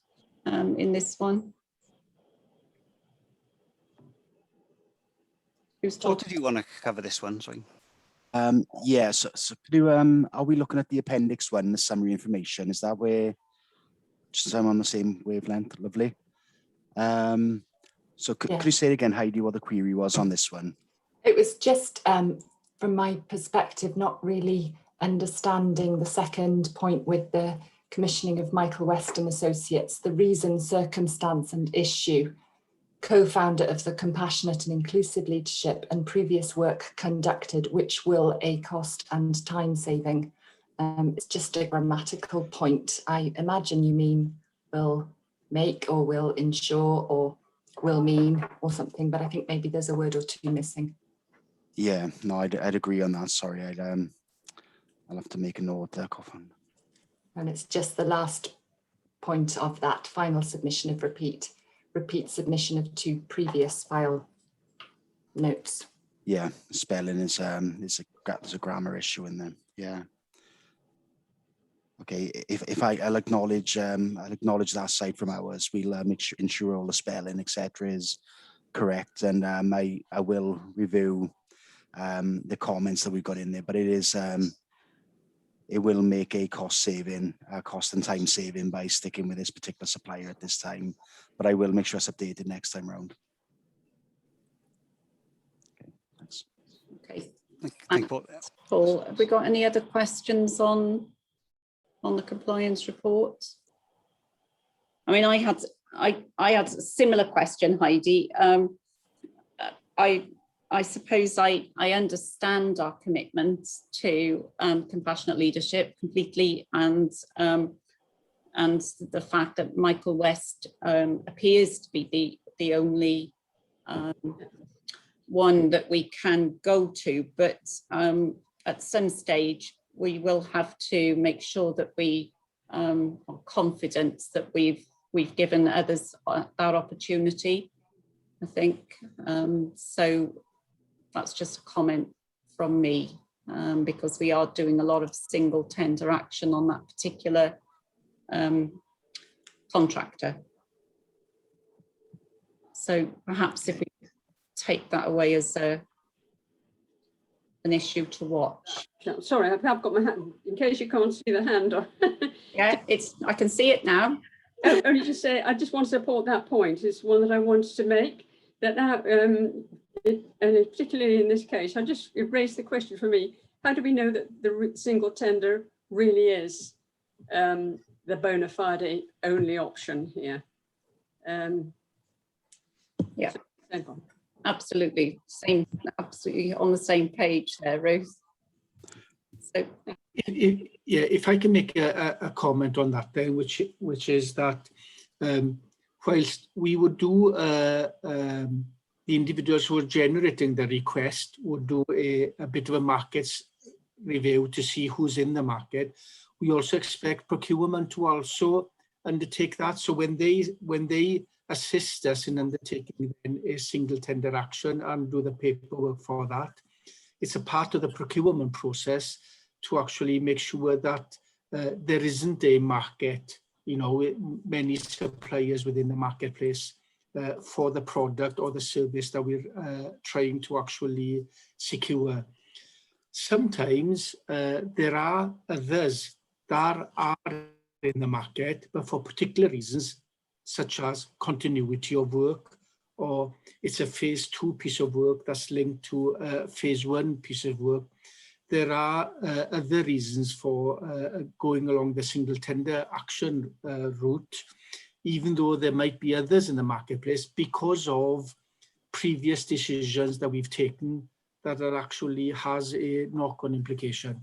in this one? So did you want to cover this one? Sorry. Yeah, so are we looking at the appendix 1, the summary information? Is that where, just so I'm on the same wavelength? Lovely. So could you say again, Heidi, what the query was on this one? It was just, from my perspective, not really understanding the second point with the commissioning of Michael West and Associates, the reason, circumstance and issue, co-founder of the Compassionate and Inclusive Leadership and previous work conducted, which will a cost and time saving. It's just a grammatical point. I imagine you mean will make or will ensure or will mean or something, but I think maybe there's a word or two missing. Yeah, no, I'd agree on that. Sorry, I'll have to make a note there, Coffin. And it's just the last point of that final submission of repeat submission of 2 previous file notes. Yeah, spelling is there's a grammar issue in there. Yeah. Okay, I'll acknowledge that side from ours. We'll ensure all the spelling etc. is correct, and I will review the comments that we've got in there. But it is it will make a cost and time saving by sticking with this particular supplier at this time. But I will make sure it's updated next time round. Okay, thanks. Okay. Thank you, Paul, have we got any other questions on the compliance report? I mean, I had a similar question, Heidi. I suppose I understand our commitment to compassionate leadership completely, and the fact that Michael West appears to be the only one that we can go to, but at some stage we will have to make sure that we are confident that we've given others that opportunity, I think. So that's just a comment from me, because we are doing a lot of single tender action on that particular contractor. So perhaps if we take that away as an issue to watch. Sorry, I've got my hand, in case you can't see the hand. Yeah, I can see it now. Only to say, I just want to support that point. It's one that I wanted to make, that now, and particularly in this case, it raised the question for me, how do we know that the single tender really is the bona fide only option here? Yeah, absolutely, absolutely on the same page there, Ruth. So, if I can make a comment on that then, which is that whilst we would do the individuals who are generating the request would do a bit of a markets review to see who's in the market, we also expect procurement to also undertake that. So when they assist us in undertaking a single tender action and do the paperwork for that, it's a part of the procurement process to actually make sure that there isn't a market, many suppliers within the marketplace for the product or the service that we're trying to actually secure. Sometimes there are others that are in the market, but for particular reasons, such as continuity of work, or it's a phase 2 piece of work that's linked to a phase 1 piece of work. There are other reasons for going along the single tender action route, even though there might be others in the marketplace because of previous decisions that we've taken that are actually has a knock-on implication.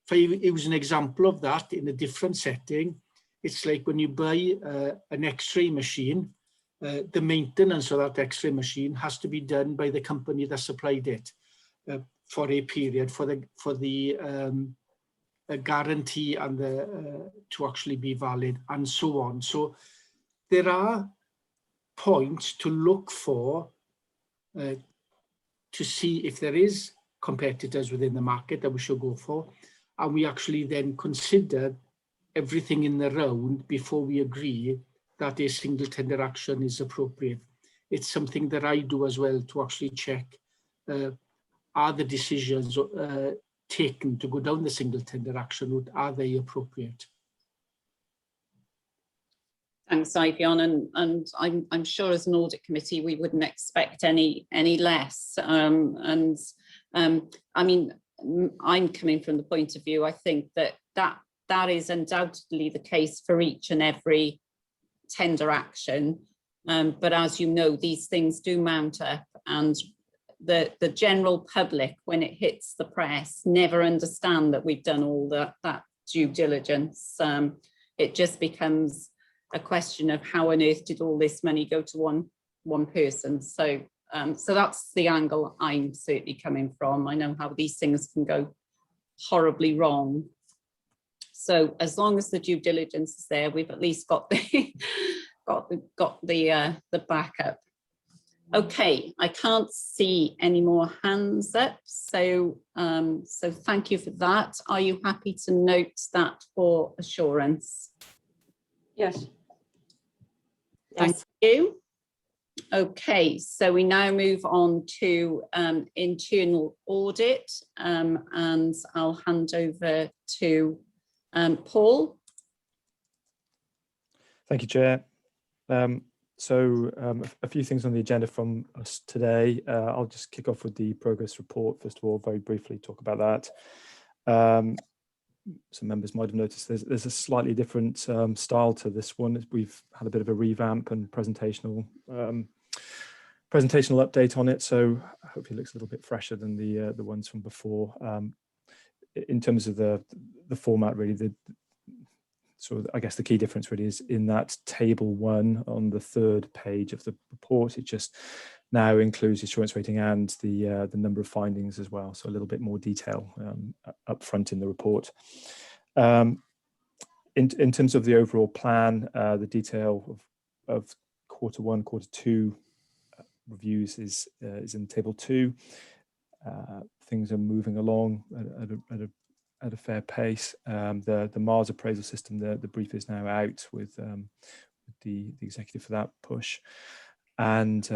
If I use an example of that in a different setting, it's like when you buy an X-ray machine, the maintenance of that X-ray machine has to be done by the company that supplied it for a period, for the guarantee and to actually be valid, and so on. So there are points to look for to see if there is competitors within the market that we should go for, and we actually then consider everything in the round before we agree that a single tender action is appropriate. It's something that I do as well to actually check, are the decisions taken to go down the single tender action route, are they appropriate? Thanks, Ivion, and I'm sure as an audit committee we wouldn't expect any less. I mean, I'm coming from the point of view, I think that is undoubtedly the case for each and every tender action. But as you know, these things do mount up, and the general public, when it hits the press, never understand that we've done all that due diligence. It just becomes a question of how on earth did all this money go to one person. So that's the angle I'm certainly coming from. I know how these things can go horribly wrong. So as long as the due diligence is there, we've at least got the the backup. Okay, I can't see any more hands up, so so thank you for that. Are you happy to note that for assurance? Yes. Thank you. Okay, so we now move on to internal audit, and I'll hand over to Paul. Thank you, Chair. A few things on the agenda from us today. I'll just kick off with the progress report. First of all, very briefly talk about that. Some members might have noticed there's a slightly different style to this one. We've had a bit of a revamp and presentational update on it, so hopefully it looks a little bit fresher than the ones from before. In terms of the format, really, I guess the key difference really is in that table 1 on the 3rd page of the report. It just now includes assurance rating and the number of findings as well, so a little bit more detail up front in the report. In terms of the overall plan, the detail of quarter 1, quarter 2 reviews is in table 2. Things are moving along at a fair pace. The Mars appraisal system, the brief is now out with the executive for that push, and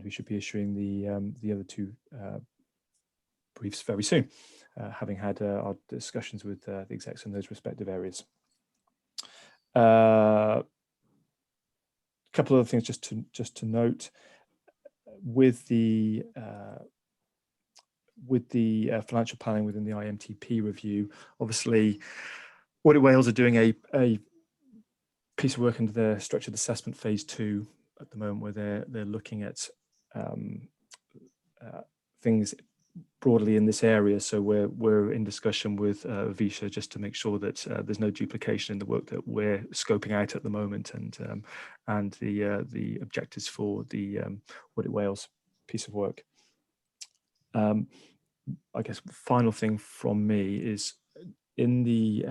we should be issuing the other 2 briefs very soon, having had our discussions with the execs in those respective areas. A couple of other things just to note with the financial planning within the IMTP review. Obviously, Audit Wales are doing a piece of work into their structured assessment phase 2 at the moment, where they're looking at things broadly in this area. So we're in discussion with Visha just to make sure that there's no duplication in the work that we're scoping out at the moment, and the objectives for the Audit Wales piece of work. I guess final thing from me is in the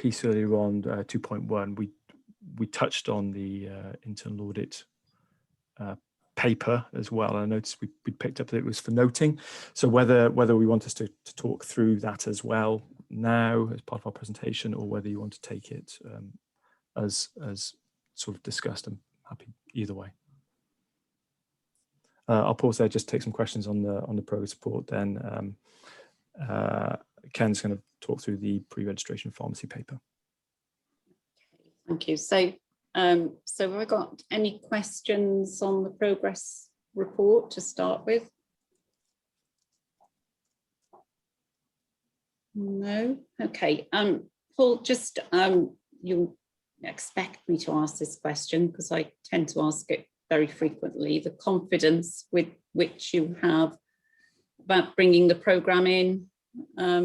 piece earlier on, 2.1, we touched on the internal audit paper as well. I noticed we picked up that it was for noting. So whether we want us to talk through that as well now as part of our presentation, or whether you want to take it as sort of discussed, I'm happy either way. I'll pause there, just take some questions on the progress report. Then Ken's going to talk through the pre-registration pharmacy paper. Thank you. So have I got any questions on the progress report to start with? No. Okay. Paul, just you expect me to ask this question because I tend to ask it very frequently. The confidence with which you have about bringing the programme in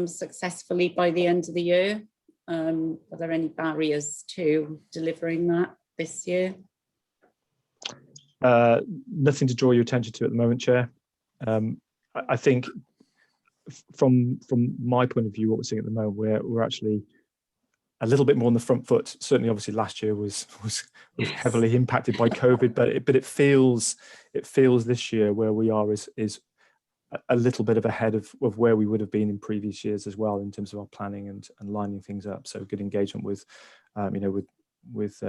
successfully by the end of the year. Are there any barriers to delivering that this year? Nothing to draw your attention to at the moment, Chair. I think from my point of view, what we're seeing at the moment, we're actually a little bit more on the front foot. Certainly, obviously, last year was heavily impacted by COVID, but it feels this year where we are is a little bit of ahead of where we would have been in previous years as well in terms of our planning and lining things up. So good engagement with with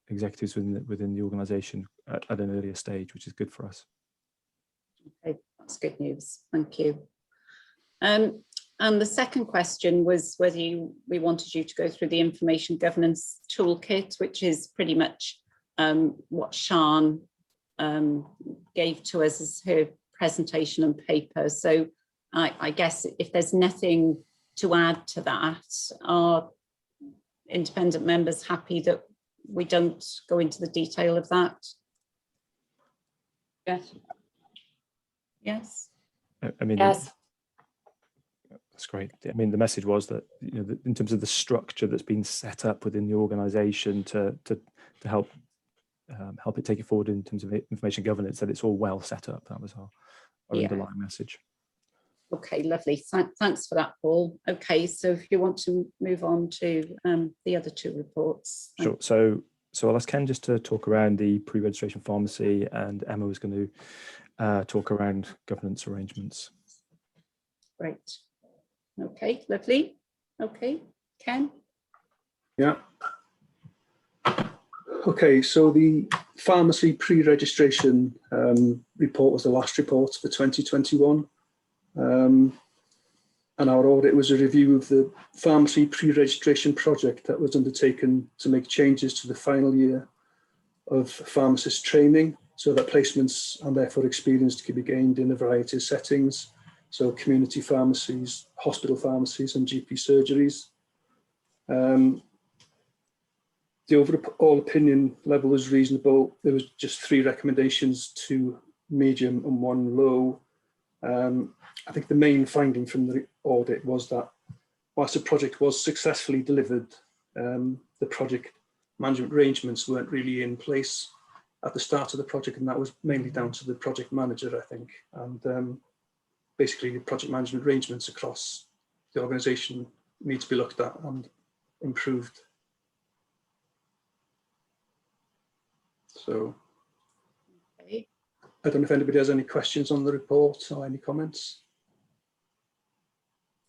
executives within the organisation at an earlier stage, which is good for us. Okay, that's good news. Thank you. And the second question was whether we wanted you to go through the information governance toolkit, which is pretty much what Sian gave to us as her presentation and paper. So I guess if there's nothing to add to that, are independent members happy that we don't go into the detail of that? Yes. Yes. I mean, yes. That's great. I mean, the message was that, you know, in terms of the structure that's been set up within the organisation to help it take it forward in terms of information governance, that it's all well set up. That was our underlying message. Okay, lovely. Thanks for that, Paul. Okay, so if you want to move on to the other two reports. Sure. So I'll ask Ken just to talk around the pre-registration pharmacy, and Emma was going to talk around governance arrangements. Great. Okay, lovely. Okay, Ken. Yeah. Okay, so the pharmacy pre-registration report was the last report for 2021. And our audit was a review of the pharmacy pre-registration project that was undertaken to make changes to the final year of pharmacist training so that placements and therefore experience can be gained in a variety of settings. So community pharmacies, hospital pharmacies and GP surgeries. The overall opinion level was reasonable. There was just 3 recommendations, 2 medium and 1 low. I think the main finding from the audit was that whilst the project was successfully delivered, the project management arrangements weren't really in place at the start of the project, and that was mainly down to the project manager, I think. And basically, the project management arrangements across the organisation need to be looked at and improved. So Okay. I don't know if anybody has any questions on the report or any comments.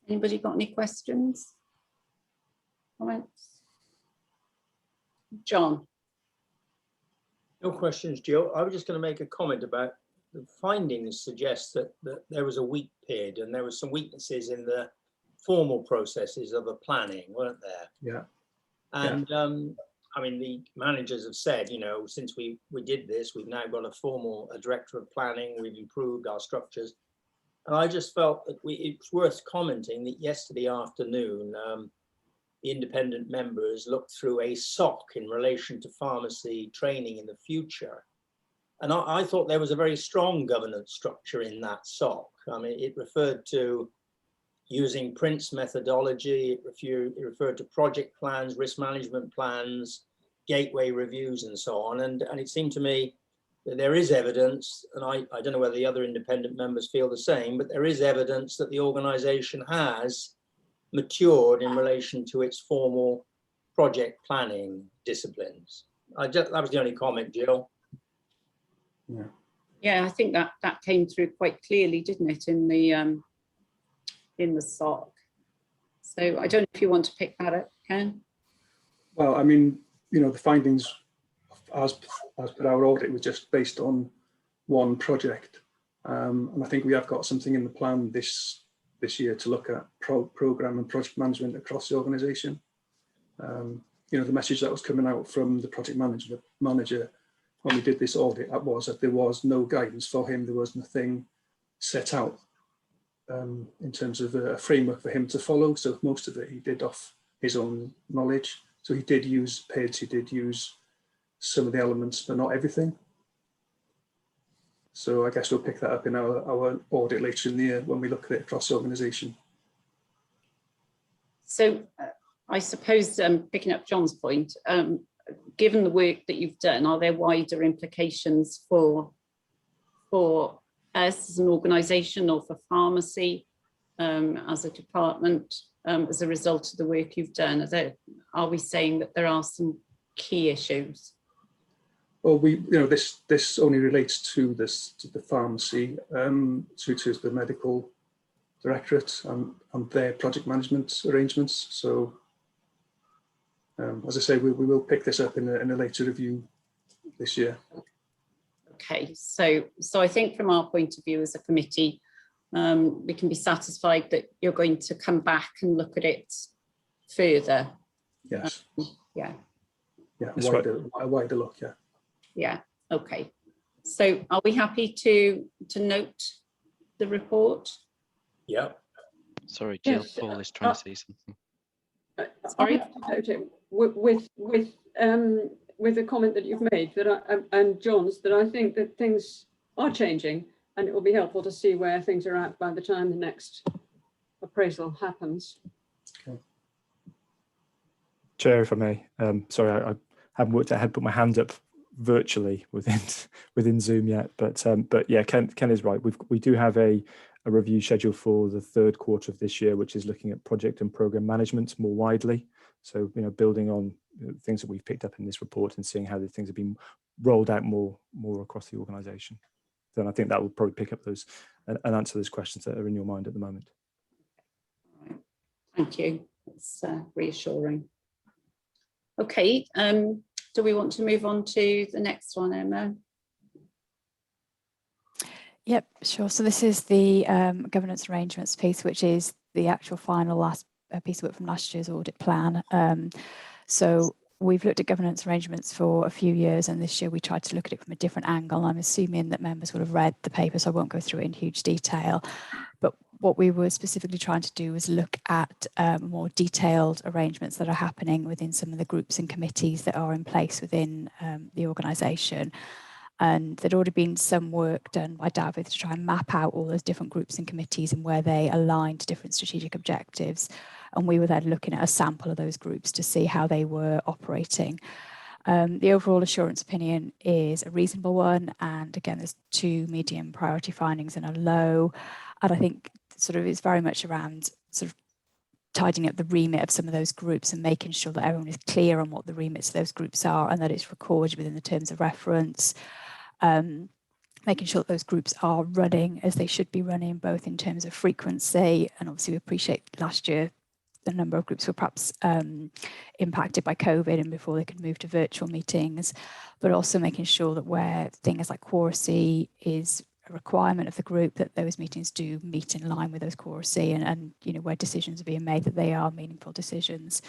Anybody got any questions? Comments? John. No questions, Jill. I was just going to make a comment about the findings suggest that there was a weak period and there were some weaknesses in the formal processes of the planning, weren't there? Yeah. And I mean, the managers have said, you know, since we did this, we've now got a director of planning, we've improved our structures. And I just felt that it's worth commenting that yesterday afternoon, the independent members looked through a SOC in relation to pharmacy training in the future. And I thought there was a very strong governance structure in that SOC. I mean, it referred to using Prince methodology, it referred to project plans, risk management plans, gateway reviews, and so on. And it seemed to me that there is evidence, and I don't know whether the other independent members feel the same, but there is evidence that the organisation has matured in relation to its formal project planning disciplines. That was the only comment, Jill. Yeah, I think that came through quite clearly, didn't it, in the SOC. So I don't know if you want to pick that up, Ken. Well, I mean, you know, the findings as per our audit was just based on one project. And I think we have got something in the plan this year to look at program and project management across the organisation. You know, the message that was coming out from the project manager when we did this audit was that there was no guidance for him. There was nothing set out in terms of a framework for him to follow. So most of it he did off his own knowledge. So he did use PIDs, he did use some of the elements, but not everything. So I guess we'll pick that up in our audit later in the year when we look at it across the organisation. So I suppose picking up John's point, given the work that you've done, are there wider implications for us as an organisation or for pharmacy as a department as a result of the work you've done? Are we saying that there are some key issues? Well, this only relates to the pharmacy, to the medical directorate and their project management arrangements. So, as I say, we will pick this up in a later review this year. Okay, so I think from our point of view as a committee, we can be satisfied that you're going to come back and look at it further. Yes. Yeah. Yeah, a wider look, yeah. Yeah, okay. So are we happy to note the report? Yeah. Sorry, Jill, Yes, Paul is trying to say something. Sorry? With the comment that you've made and John's, that I think that things are changing and it will be helpful to see where things are at by the time the next appraisal happens. Okay. Chair, if I may, sorry, I haven't worked out how to put my hand up virtually within Zoom yet, but yeah, Ken is right. We do have a review scheduled for the third quarter of this year, which is looking at project and program management more widely. So, you know, building on things that we've picked up in this report and seeing how the things have been rolled out more across the organisation. Then I think that will probably pick up those and answer those questions that are in your mind at the moment. Thank you. It's reassuring. Okay, do we want to move on to the next one, Emma? Yep, sure. So this is the governance arrangements piece, which is the actual final last piece of work from last year's audit plan. So we've looked at governance arrangements for a few years, and this year we tried to look at it from a different angle. I'm assuming that members would have read the paper, so I won't go through it in huge detail. But what we were specifically trying to do was look at more detailed arrangements that are happening within some of the groups and committees that are in place within the organisation. And there'd already been some work done by David to try and map out all those different groups and committees and where they align to different strategic objectives. And we were then looking at a sample of those groups to see how they were operating. The overall assurance opinion is a reasonable one. And again, there's 2 medium priority findings and a low. And I think sort of it's very much around sort of tidying up the remit of some of those groups and making sure that everyone is clear on what the remits of those groups are and that it's recorded within the terms of reference. Making sure that those groups are running as they should be running, both in terms of frequency, and obviously we appreciate last year the number of groups were perhaps impacted by COVID and before they could move to virtual meetings, but also making sure that where things like quoracy is a requirement of the group, that those meetings do meet in line with those quoracy, and you know, where decisions are being made, that they are meaningful decisions.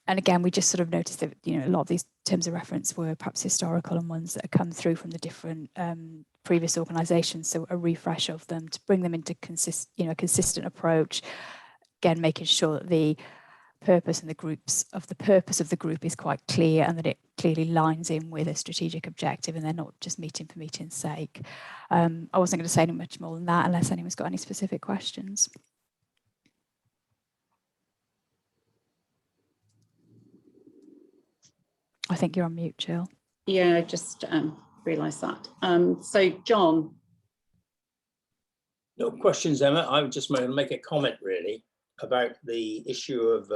And again, we just sort of noticed that, you know, a lot of these terms of reference were perhaps historical and ones that have come through from the different previous organisations. So a refresh of them to bring them into a consistent approach. Again, making sure that the purpose and the purpose of the group is quite clear and that it clearly lines in with a strategic objective and they're not just meeting for meeting's sake. I wasn't going to say any much more than that unless anyone's got any specific questions. I think you're on mute, Jill. Yeah, I just realised that. So, John. No questions, Emma. I would just make a comment really about the issue of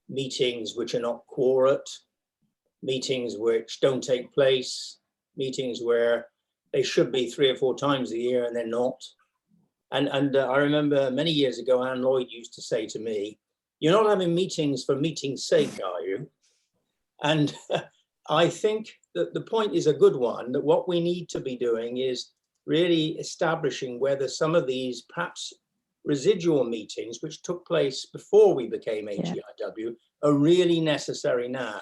meetings which are not quorate, meetings which don't take place, meetings where they should be 3 or 4 times a year and they're not. And I remember many years ago, Anne Lloyd used to say to me, "You're not having meetings for meeting's sake, are you?" And I think that the point is a good one, that what we need to be doing is really establishing whether some of these perhaps residual meetings, which took place before we became HEIW, are really necessary now.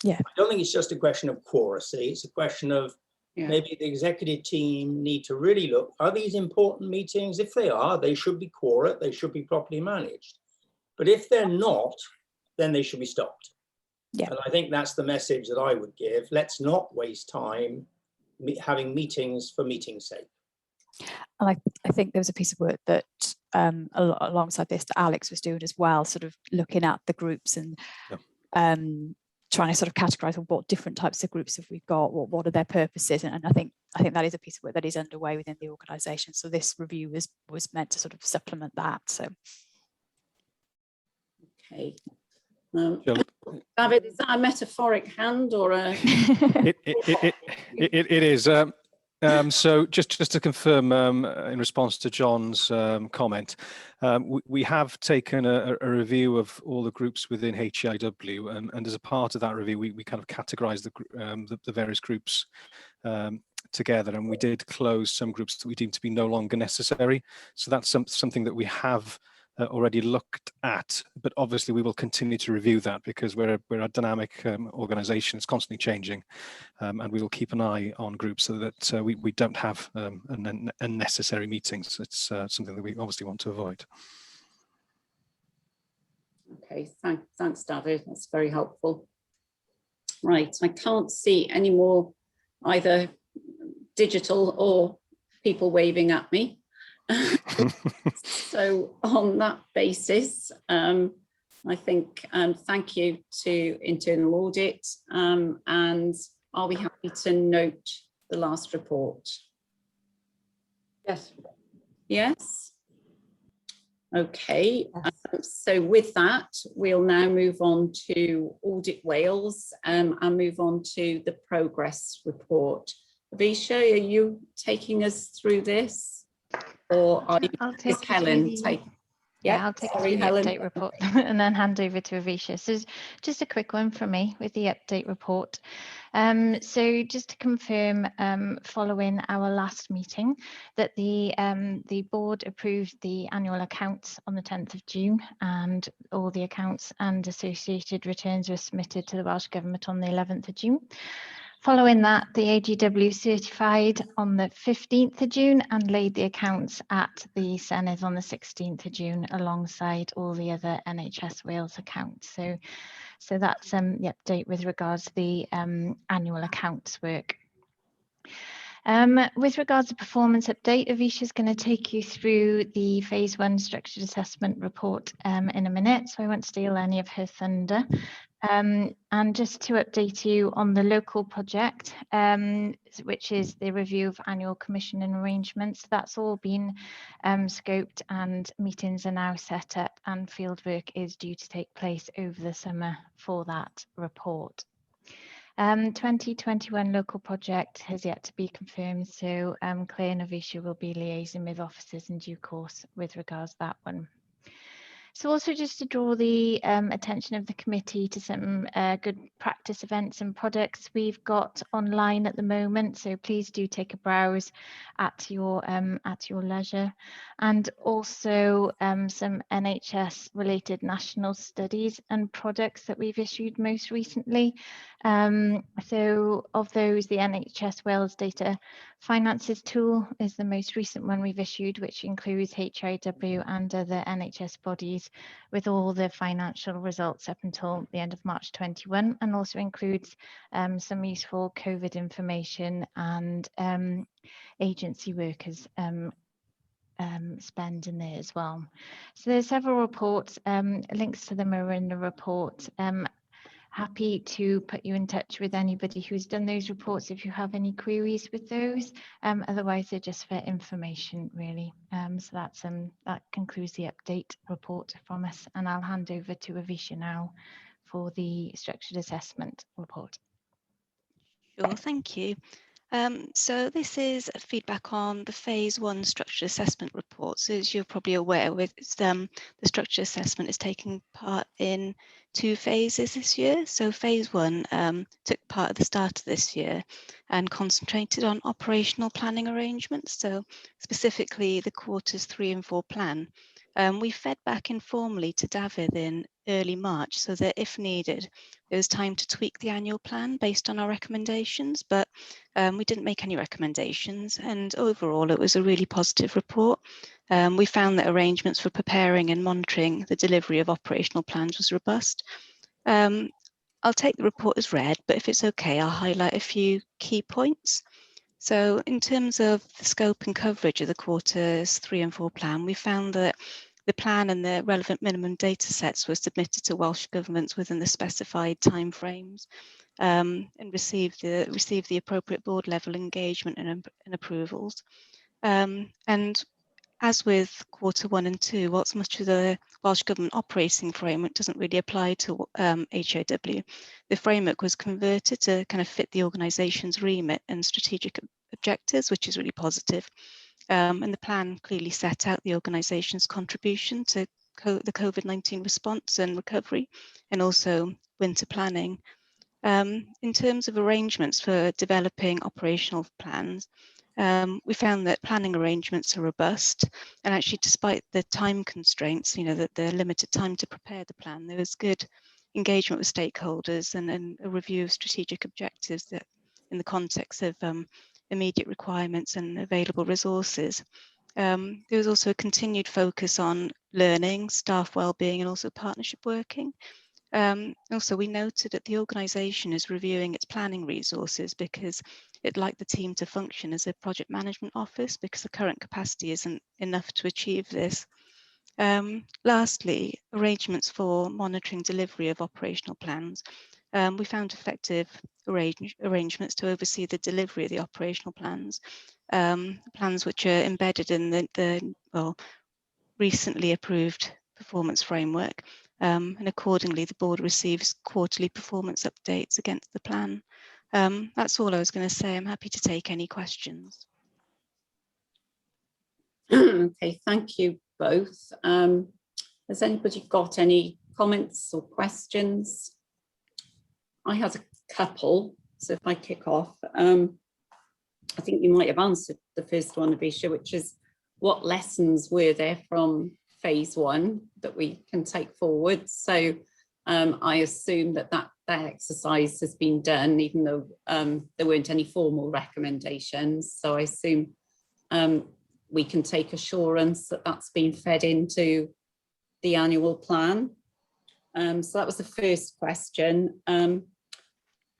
Yeah. I don't think it's just a question of quoracy, it's a question of maybe the executive team need to really look, are these important meetings? If they are, they should be quorate, they should be properly managed. But if they're not, then they should be stopped. Yeah. And I think that's the message that I would give. Let's not waste time having meetings for meeting's sake. And I think there was a piece of work that alongside this that Alex was doing as well, sort of looking at the groups and trying to sort of categorize what different types of groups have we got, what are their purposes, and I think that is a piece of work that is underway within the organisation. So this review was meant to sort of supplement that. So okay. David, is that a metaphoric hand or a? It is. So just to confirm, in response to John's comment, we have taken a review of all the groups within HEIW, and as a part of that review, we kind of categorised the various groups together, and we did close some groups that we deemed to be no longer necessary. So that's something that we have already looked at, but obviously we will continue to review that because we're a dynamic organisation. It's constantly changing, and we will keep an eye on groups so that we don't have unnecessary meetings. It's something that we obviously want to avoid. Okay, thanks, David. That's very helpful. Right, I can't see any more either digital or people waving at me. So on that basis, I think thank you to Internal Audit, and are we happy to note the last report? Yes. Yes. Okay, so with that, we'll now move on to Audit Wales and move on to the progress report. Avisha, are you taking us through this? Or are you, I'll take Helen take? Yeah, I'll take you through the update report and then hand over to Avisha. So just a quick one from me with the update report. So just to confirm, following our last meeting, that the board approved the annual accounts on the 10th of June, and all the accounts and associated returns were submitted to the Welsh Government on the 11th of June. Following that, the AGW certified on the 15th of June and laid the accounts at the Senedd on the 16th of June alongside all the other NHS Wales accounts. So that's the update with regards to the annual accounts work. With regards to performance update, Avisha is going to take you through the phase 1 structured assessment report in a minute, so I won't steal any of her thunder. And just to update you on the local project, which is the review of annual commission and arrangements, that's all been scoped and meetings are now set up, and fieldwork is due to take place over the summer for that report. 2021 local project has yet to be confirmed, so Claire and Avisha will be liaising with officers in due course with regards to that one. So also just to draw the attention of the committee to some good practice events and products we've got online at the moment. So please do take a browse at your leisure, and also some NHS related national studies and products that we've issued most recently. So of those, the NHS Wales Data Finances tool is the most recent one we've issued, which includes HEIW and other NHS bodies with all the financial results up until the end of March 21, and also includes some useful COVID information and agency workers spend in there as well. So there's several reports, links to them are in the report. happy to put you in touch with anybody who's done those reports if you have any queries with those. Otherwise, they're just for information, really. So that concludes the update report from us, and I'll hand over to Avisha now for the structured assessment report. Sure, thank you. So this is feedback on the phase 1 structured assessment report. So as you're probably aware, with the structured assessment is taking part in 2 phases this year. So phase 1 took part at the start of this year and concentrated on operational planning arrangements. So specifically the quarters 3 and 4 plan. We fed back informally to David in early March so that if needed, there was time to tweak the annual plan based on our recommendations, but we didn't make any recommendations, and overall it was a really positive report. We found that arrangements for preparing and monitoring the delivery of operational plans was robust. I'll take the report as read, but if it's okay, I'll highlight a few key points. So in terms of the scope and coverage of the quarters 3 and 4 plan, we found that the plan and the relevant minimum data sets were submitted to Welsh governments within the specified timeframes and received the appropriate board level engagement and approvals. And as with quarter 1 and 2, whilst much of the Welsh Government operating framework doesn't really apply to HEIW, the framework was converted to kind of fit the organisation's remit and strategic objectives, which is really positive. And the plan clearly set out the organisation's contribution to the COVID-19 response and recovery, and also winter planning. In terms of arrangements for developing operational plans, we found that planning arrangements are robust, and actually despite the time constraints, that the limited time to prepare the plan, there was good engagement with stakeholders and a review of strategic objectives that in the context of immediate requirements and available resources. There was also a continued focus on learning, staff wellbeing, and also partnership working. Also, we noted that the organisation is reviewing its planning resources because it'd like the team to function as a project management office because the current capacity isn't enough to achieve this. Lastly, arrangements for monitoring delivery of operational plans. We found effective arrangements to oversee the delivery of the operational plans, plans which are embedded in the recently approved performance framework. And accordingly, the board receives quarterly performance updates against the plan. That's all I was going to say. I'm happy to take any questions. Okay, thank you both. Has anybody got any comments or questions? I had a couple, so if I kick off, I think you might have answered the first one, Avisha, which is what lessons were there from phase 1 that we can take forward? So I assume that exercise has been done, even though there weren't any formal recommendations. So I assume we can take assurance that that's been fed into the annual plan. So that was the first question.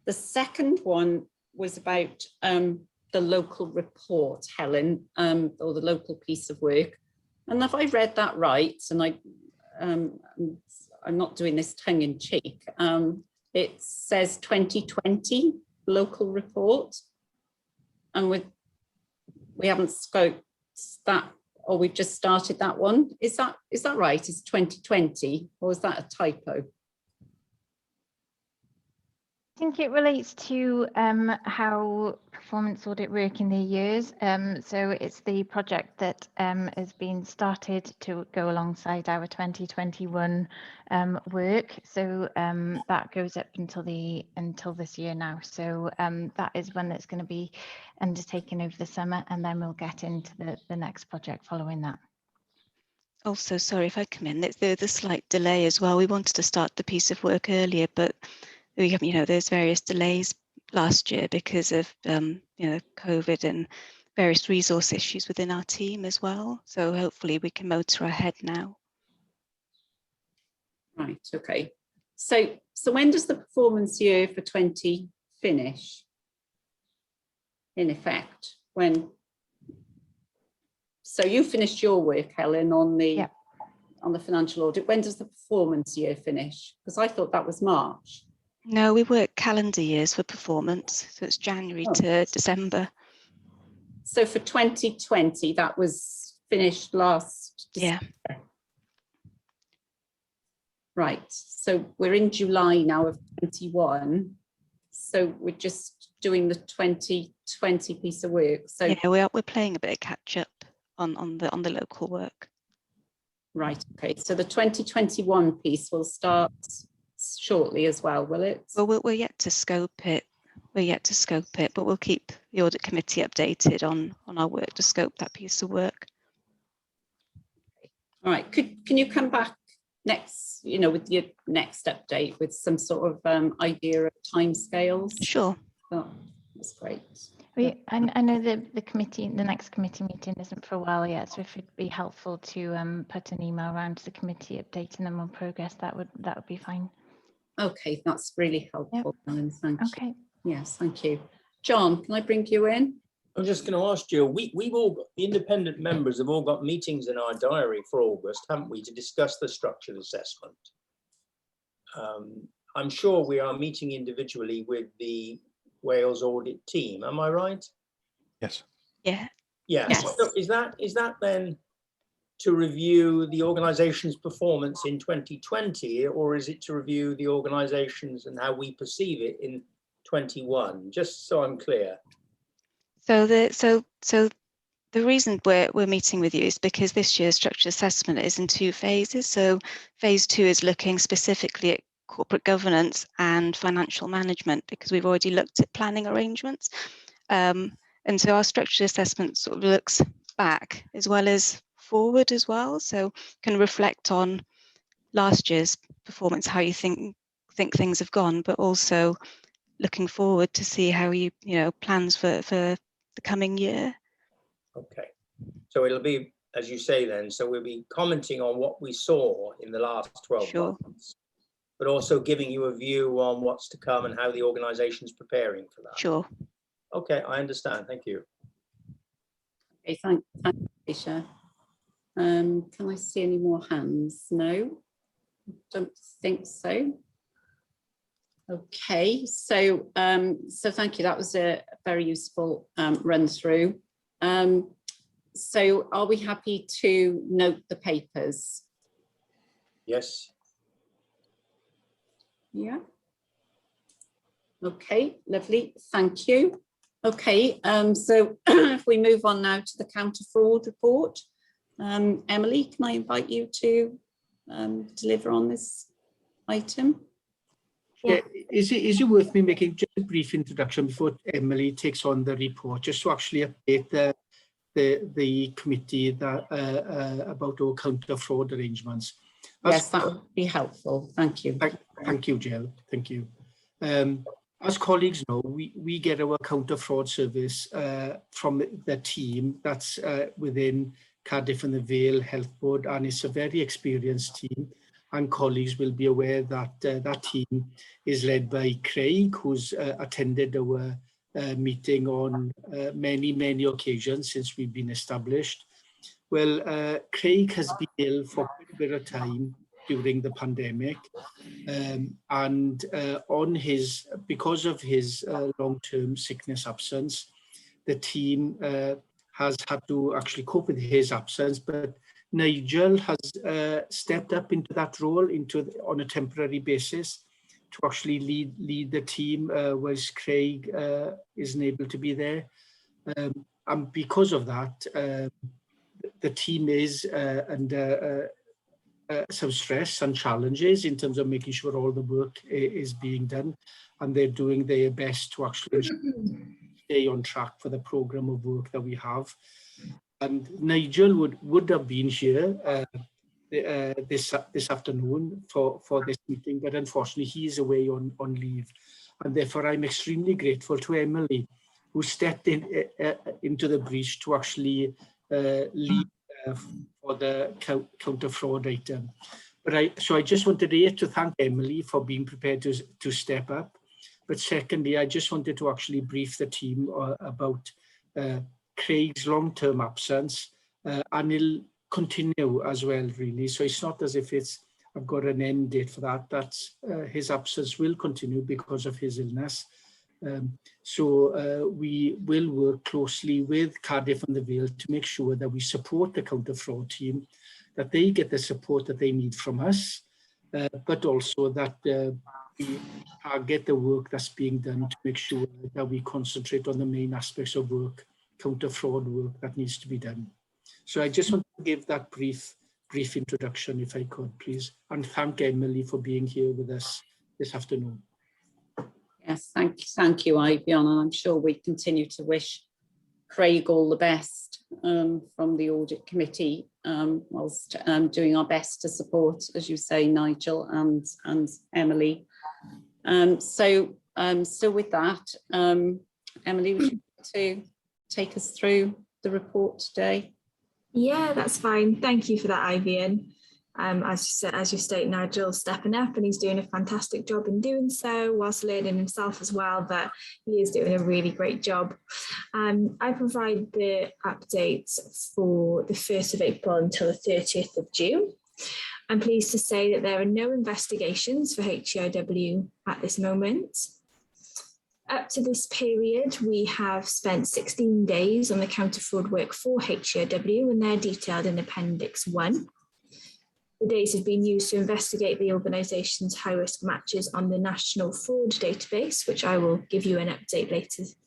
The second one was about the local report, Helen, or the local piece of work. And if I read that right, and I'm not doing this tongue in cheek, it says 2020 local report, and we haven't scoped that, or we've just started that one. Is that right? Is 2020, or is that a typo? I think it relates to how performance audit work in the years. So it's the project that has been started to go alongside our 2021 work. So that goes up until this year now. So that is when it's going to be undertaken over the summer, and then we'll get into the next project following that. Also, sorry if I come in, there's a slight delay as well. We wanted to start the piece of work earlier, but we have, there's various delays last year because of, COVID and various resource issues within our team as well. So hopefully we can motor ahead now. Right, okay. So when does the performance year for 20 finish? In effect, when? So you finished your work, Helen, on the financial audit. When does the performance year finish? Because I thought that was March. No, we work calendar years for performance, so it's January to December. So for 2020, that was finished last December. Yeah. Right, so we're in July now of 21. So we're just doing the 2020 piece of work. So yeah, we're playing a bit of catch up on the local work. Right, okay, so the 2021 piece will start shortly as well, will it? Well, we're yet to scope it. We're yet to scope it, but we'll keep the audit committee updated on our work to scope that piece of work. All right, can you come back next, with your next update with some sort of idea of timescales? Sure. Oh, that's great. I know the next committee meeting isn't for a while yet, so if it'd be helpful to put an email around to the committee updating them on progress, that would be fine. Okay, that's really helpful, Ellen. Thank you. Okay. Yes, thank you. John, can I bring you in? I'm just going to ask Jill, we've all got, the independent members have all got meetings in our diary for August, haven't we, to discuss the structured assessment. I'm sure we are meeting individually with the Wales audit team, am I right? Yes. Yeah. Yeah. Yes. So is that then to review the organisation's performance in 2020, or is it to review the organisation's and how we perceive it in 21? Just so I'm clear. So the reason we're meeting with you is because this year's structured assessment is in 2 phases. So phase 2 is looking specifically at corporate governance and financial management, because we've already looked at planning arrangements. And so our structured assessment sort of looks back as well as forward as well. So can reflect on last year's performance, how you think things have gone, but also looking forward to see how plans for the coming year. Okay, so it'll be, as you say then, so we'll be commenting on what we saw in the last 12 months, but also giving you a view on what's to come and how the organisation's preparing for that. Sure. Okay, I understand. Thank you. Okay, thank you, Aisha. Can I see any more hands? No, don't think so. Okay, so thank you. That was a very useful run through. So are we happy to note the papers? Yes. Yeah. Okay, lovely. Thank you. Okay, so if we move on now to the counter fraud report. Emily, can I invite you to deliver on this item? Yeah, is it worth me making just a brief introduction before Emily takes on the report, just to actually update the committee that about our counter fraud arrangements? Yes, that would be helpful. Thank you. Thank you, Jill. Thank you. As colleagues know, we get our counter fraud service from the team that's within Cardiff and the Vale Health Board, and it's a very experienced team. And colleagues will be aware that that team is led by Craig, who's attended our meeting on many occasions since we've been established. Well, Craig has been ill for quite a bit of time during the pandemic, and because of his long-term sickness absence, the team has had to actually cope with his absence, but Nigel has stepped up into that role on a temporary basis to actually lead the team, whereas Craig isn't able to be there. And because of that, the team is under some stress and challenges in terms of making sure all the work is being done, and they're doing their best to actually stay on track for the program of work that we have. And Nigel would have been here this afternoon for this meeting, but unfortunately he's away on leave, and therefore I'm extremely grateful to Emily, who stepped into the breach to actually lead for the counter fraud item. So I just wanted to thank Emily for being prepared to step up. But secondly, I just wanted to actually brief the team about Craig's long-term absence, and it'll continue as well, really. So it's not as if it's I've got an end date for that. That's his absence will continue because of his illness. So we will work closely with Cardiff and the Vale to make sure that we support the counter fraud team, that they get the support that they need from us, but also that we get the work that's being done to make sure that we concentrate on the main aspects of work, counter fraud work that needs to be done. So I just want to give that brief introduction, if I could, please, and thank Emily for being here with us this afternoon. Yes, thank you, Ivion, and I'm sure we continue to wish Craig all the best from the Audit Committee, whilst doing our best to support, as you say, Nigel and Emily. So with that, Emily, would you like to take us through the report today? Yeah, that's fine. Thank you for that, Ivion. As you state, Nigel's stepping up and he's doing a fantastic job in doing so, whilst learning himself as well, but he is doing a really great job. I provide the updates for the 1st of April until the 30th of June. I'm pleased to say that there are no investigations for HEIW at this moment. Up to this period, we have spent 16 days on the counter fraud work for HEIW, and they're detailed in Appendix 1. The days have been used to investigate the organisation's high-risk matches on the National Fraud Database, which I will give you an update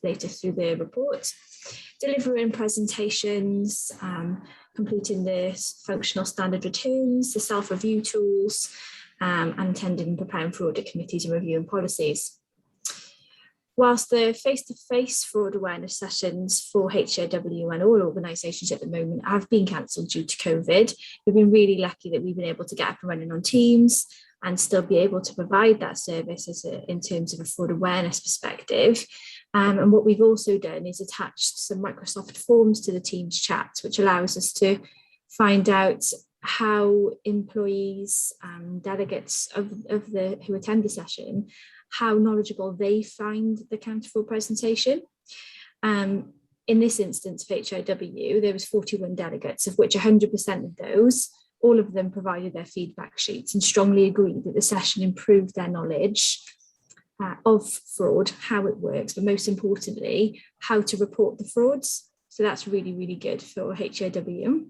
later through the report, delivering presentations, completing the functional standard returns, the self-review tools, and attending and preparing for audit committees and reviewing policies. Whilst the face-to-face fraud awareness sessions for HEIW and all organisations at the moment have been cancelled due to COVID, we've been really lucky that we've been able to get up and running on Teams and still be able to provide that service in terms of a fraud awareness perspective. And what we've also done is attached some Microsoft forms to the Teams chat, which allows us to find out how employees and delegates who attend the session, how knowledgeable they find the counter fraud presentation. In this instance for HEIW, there was 41 delegates, of which 100% of those, all of them provided their feedback sheets and strongly agreed that the session improved their knowledge of fraud, how it works, but most importantly, how to report the frauds. So that's really, really good for HEIW.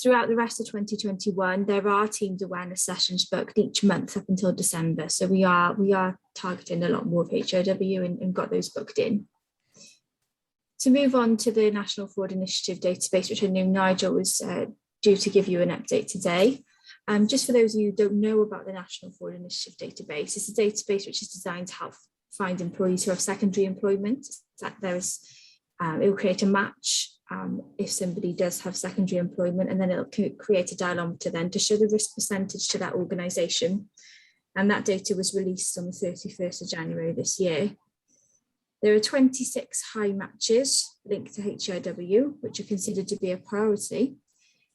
Throughout the rest of 2021, there are Teams awareness sessions booked each month up until December. So we are targeting a lot more of HEIW and got those booked in. To move on to the National Fraud Initiative database, which I knew Nigel was due to give you an update today. Just for those of you who don't know about the National Fraud Initiative database, it's a database which is designed to help find employees who have secondary employment. It will create a match if somebody does have secondary employment, and then it'll create a dialometer then to show the risk percentage to that organisation. And that data was released on the 31st of January this year. There are 26 high matches linked to HEIW, which are considered to be a priority,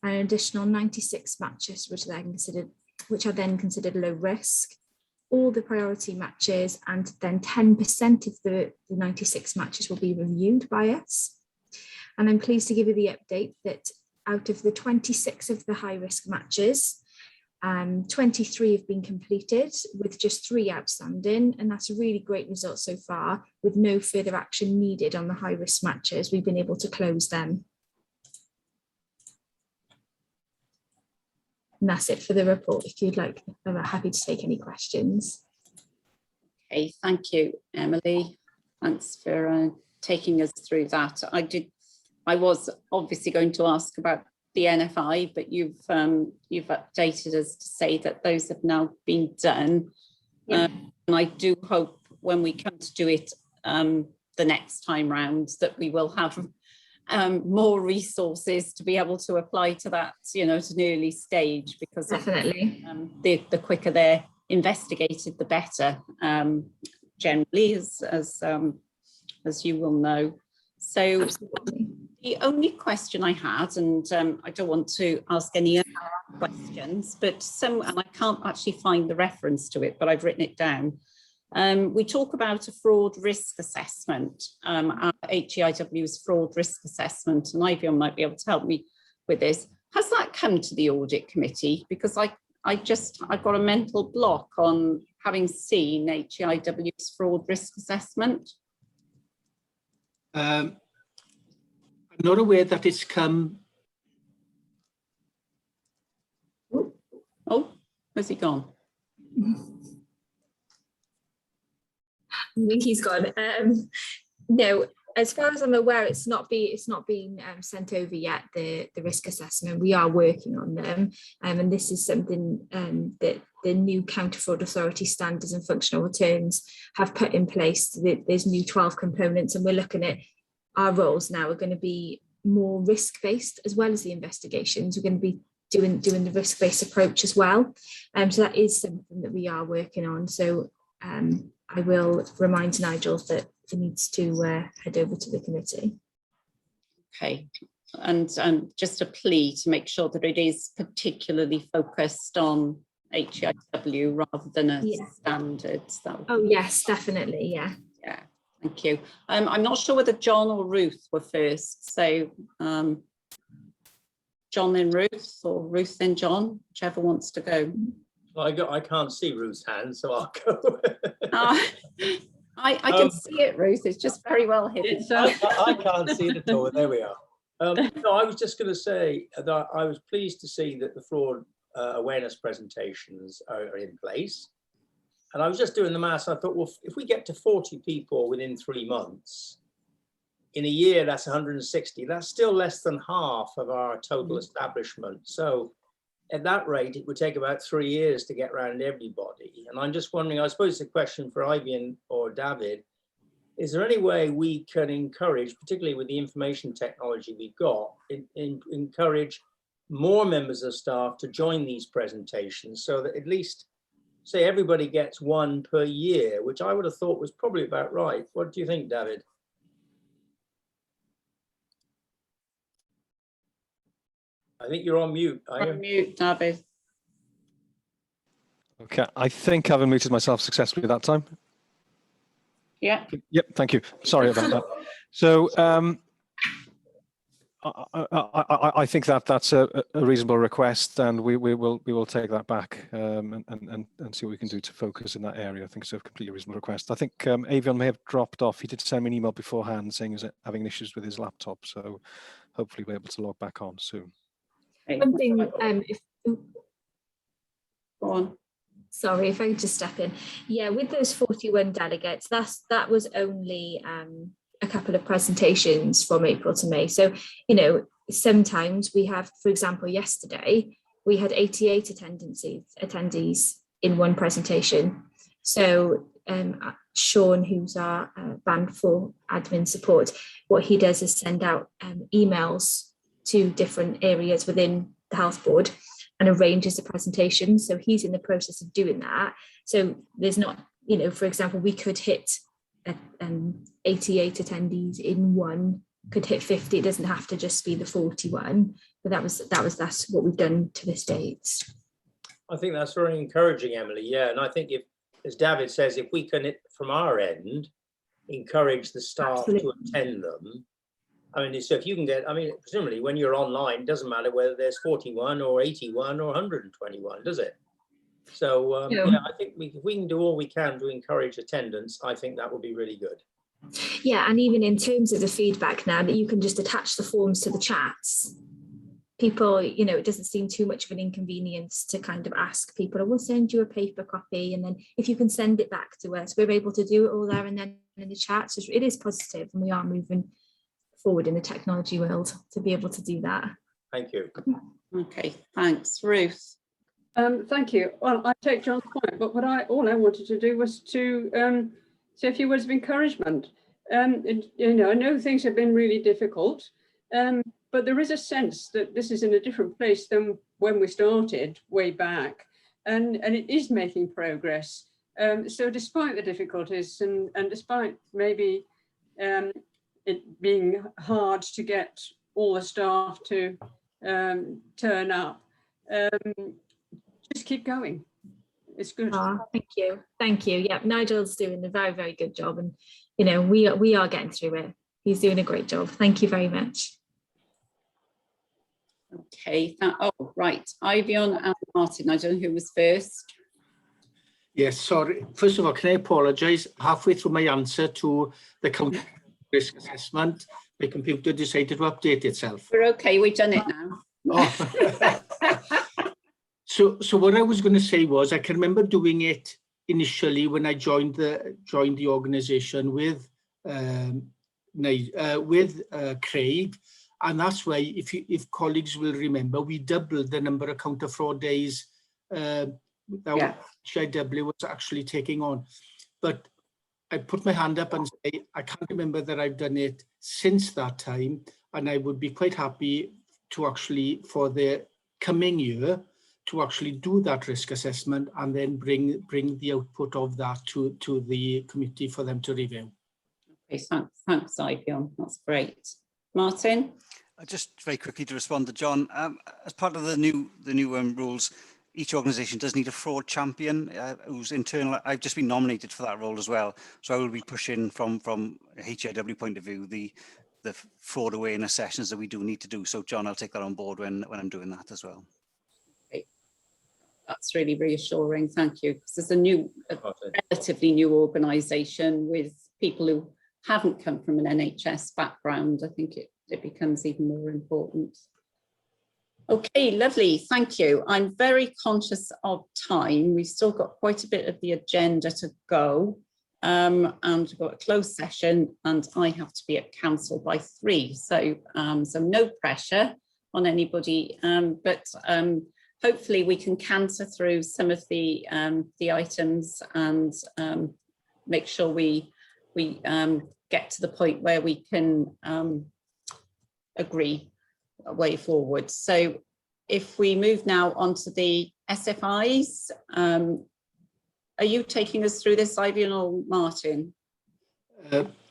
and an additional 96 matches which are then considered low risk. All the priority matches and then 10% of the 96 matches will be reviewed by us. And I'm pleased to give you the update that out of the 26 of the high risk matches, 23 have been completed with just 3 outstanding, and that's a really great result so far. With no further action needed on the high risk matches, we've been able to close them. And that's it for the report. If you'd like, I'm happy to take any questions. Okay, thank you, Emily. Thanks for taking us through that. I was obviously going to ask about the NFI, but you've updated us to say that those have now been done. Yeah. And I do hope when we come to do it the next time round that we will have more resources to be able to apply to that, at an early stage, because definitely the quicker they're investigated, the better. Generally, as you will know. So absolutely. The only question I had, and I don't want to ask any other questions, but and I can't actually find the reference to it, but I've written it down. We talk about a fraud risk assessment, HEIW's fraud risk assessment, and Ivion might be able to help me with this. has that come to the audit committee? Because I've got a mental block on having seen HEIW's fraud risk assessment. I'm not aware that it's come. Oh, where's he gone? I think he's gone. No, as far as I'm aware, it's not been sent over yet. The risk assessment, we are working on them, and this is something that the new Counter Fraud Authority standards and functional returns have put in place. There's new 12 components, and we're looking at our roles now are going to be more risk based as well as the investigations. We're going to be doing the risk based approach as well, so that is something that we are working on. So I will remind Nigel that he needs to head over to the committee. Okay, and just a plea to make sure that it is particularly focused on HEIW rather than a standards. Oh yes, definitely, yeah. Yeah, thank you. I'm not sure whether John or Ruth were first, so John then Ruth, or Ruth then John, whichever wants to go. I can't see Ruth's hand, so I'll go. I can see it, Ruth. It's just very well hidden. I can't see it at all. There we are. No, I was just going to say that I was pleased to see that the fraud awareness presentations are in place. And I was just doing the maths. I thought, well, if we get to 40 people within 3 months, in a year, that's 160. That's still less than half of our total establishment. So at that rate, it would take about 3 years to get around everybody. And I'm just wondering, I suppose it's a question for Ivy or David, is there any way we can encourage, particularly with the information technology we've got, encourage more members of staff to join these presentations so that at least, say, everybody gets one per year, which I would have thought was probably about right. What do you think, David? I think you're on mute. On mute, David. Okay, I think I've unmuted myself successfully that time. Yeah. Yep, thank you. Sorry about that. So I think that's a reasonable request, and we will take that back and see what we can do to focus in that area. I think it's a completely reasonable request. I think Avion may have dropped off. He did send me an email beforehand saying he's having issues with his laptop, so hopefully we're able to log back on soon. One thing, go on. Sorry, if I could just step in. Yeah, with those 41 delegates, that was only a couple of presentations from April to May. So, you know, sometimes we have, for example, yesterday, we had 88 attendees in one presentation. So Sean, who's our band for admin support, what he does is send out emails to different areas within the health board and arranges the presentation. So he's in the process of doing that. So there's not, you know, for example, we could hit 88 attendees in one, could hit 50. It doesn't have to just be the 41, but that's what we've done to this date. I think that's very encouraging, Emily. Yeah, and I think if, as David says, if we can, from our end, encourage the staff to attend them. I mean, so if you can get, I mean, presumably when you're online, it doesn't matter whether there's 41 or 81 or 121, does it? So yeah, I think if we can do all we can to encourage attendance, I think that would be really good. Yeah, and even in terms of the feedback now that you can just attach the forms to the chats, people, you know, it doesn't seem too much of an inconvenience to kind of ask people, I will send you a paper copy, and then if you can send it back to us, we're able to do it all there and then in the chat. So it is positive, and we are moving forward in the technology world to be able to do that. Thank you. Okay, thanks. Ruth. Thank you. Well, I take John's point, but all I wanted to do was to say a few words of encouragement. You know, I know things have been really difficult, but there is a sense that this is in a different place than when we started way back, and it is making progress. So despite the difficulties and despite maybe it being hard to get all the staff to turn up, just keep going. It's good. Thank you. Thank you. Yeah, Nigel's doing a very, very good job, and you know, we are getting through it. He's doing a great job. Thank you very much. Okay, oh, right, Ivion and Martin, I don't know who was first. Yes, sorry. First of all, can I apologise? Halfway through my answer to the county risk assessment, my computer decided to update itself. We're okay, we've done it now. Oh. So what I was going to say was, I can remember doing it initially when I joined the organisation with Craig, and that's why, if colleagues will remember, we doubled the number of counter fraud days that HEIW was actually taking on. But I put my hand up and say, I can't remember that I've done it since that time, and I would be quite happy to actually, for the coming year, to actually do that risk assessment and then bring the output of that to the committee for them to review. Okay, thanks, Ivion. That's great. Martin? Just very quickly to respond to John, as part of the new rules, each organisation does need a fraud champion who's internal. I've just been nominated for that role as well, so I will be pushing from a HEIW point of view the fraud awareness sessions that we do need to do. So John, I'll take that on board when I'm doing that as well. Okay. That's really reassuring, thank you, because there's a relatively new organisation with people who haven't come from an NHS background. I think it becomes even more important. Okay, lovely, thank you. I'm very conscious of time. We've still got quite a bit of the agenda to go, and we've got a closed session, and I have to be at council by 3, so no pressure on anybody, but hopefully we can canter through some of the items and make sure we get to the point where we can agree a way forward. So if we move now onto the SFIs, are you taking us through this, Ivion or Martin?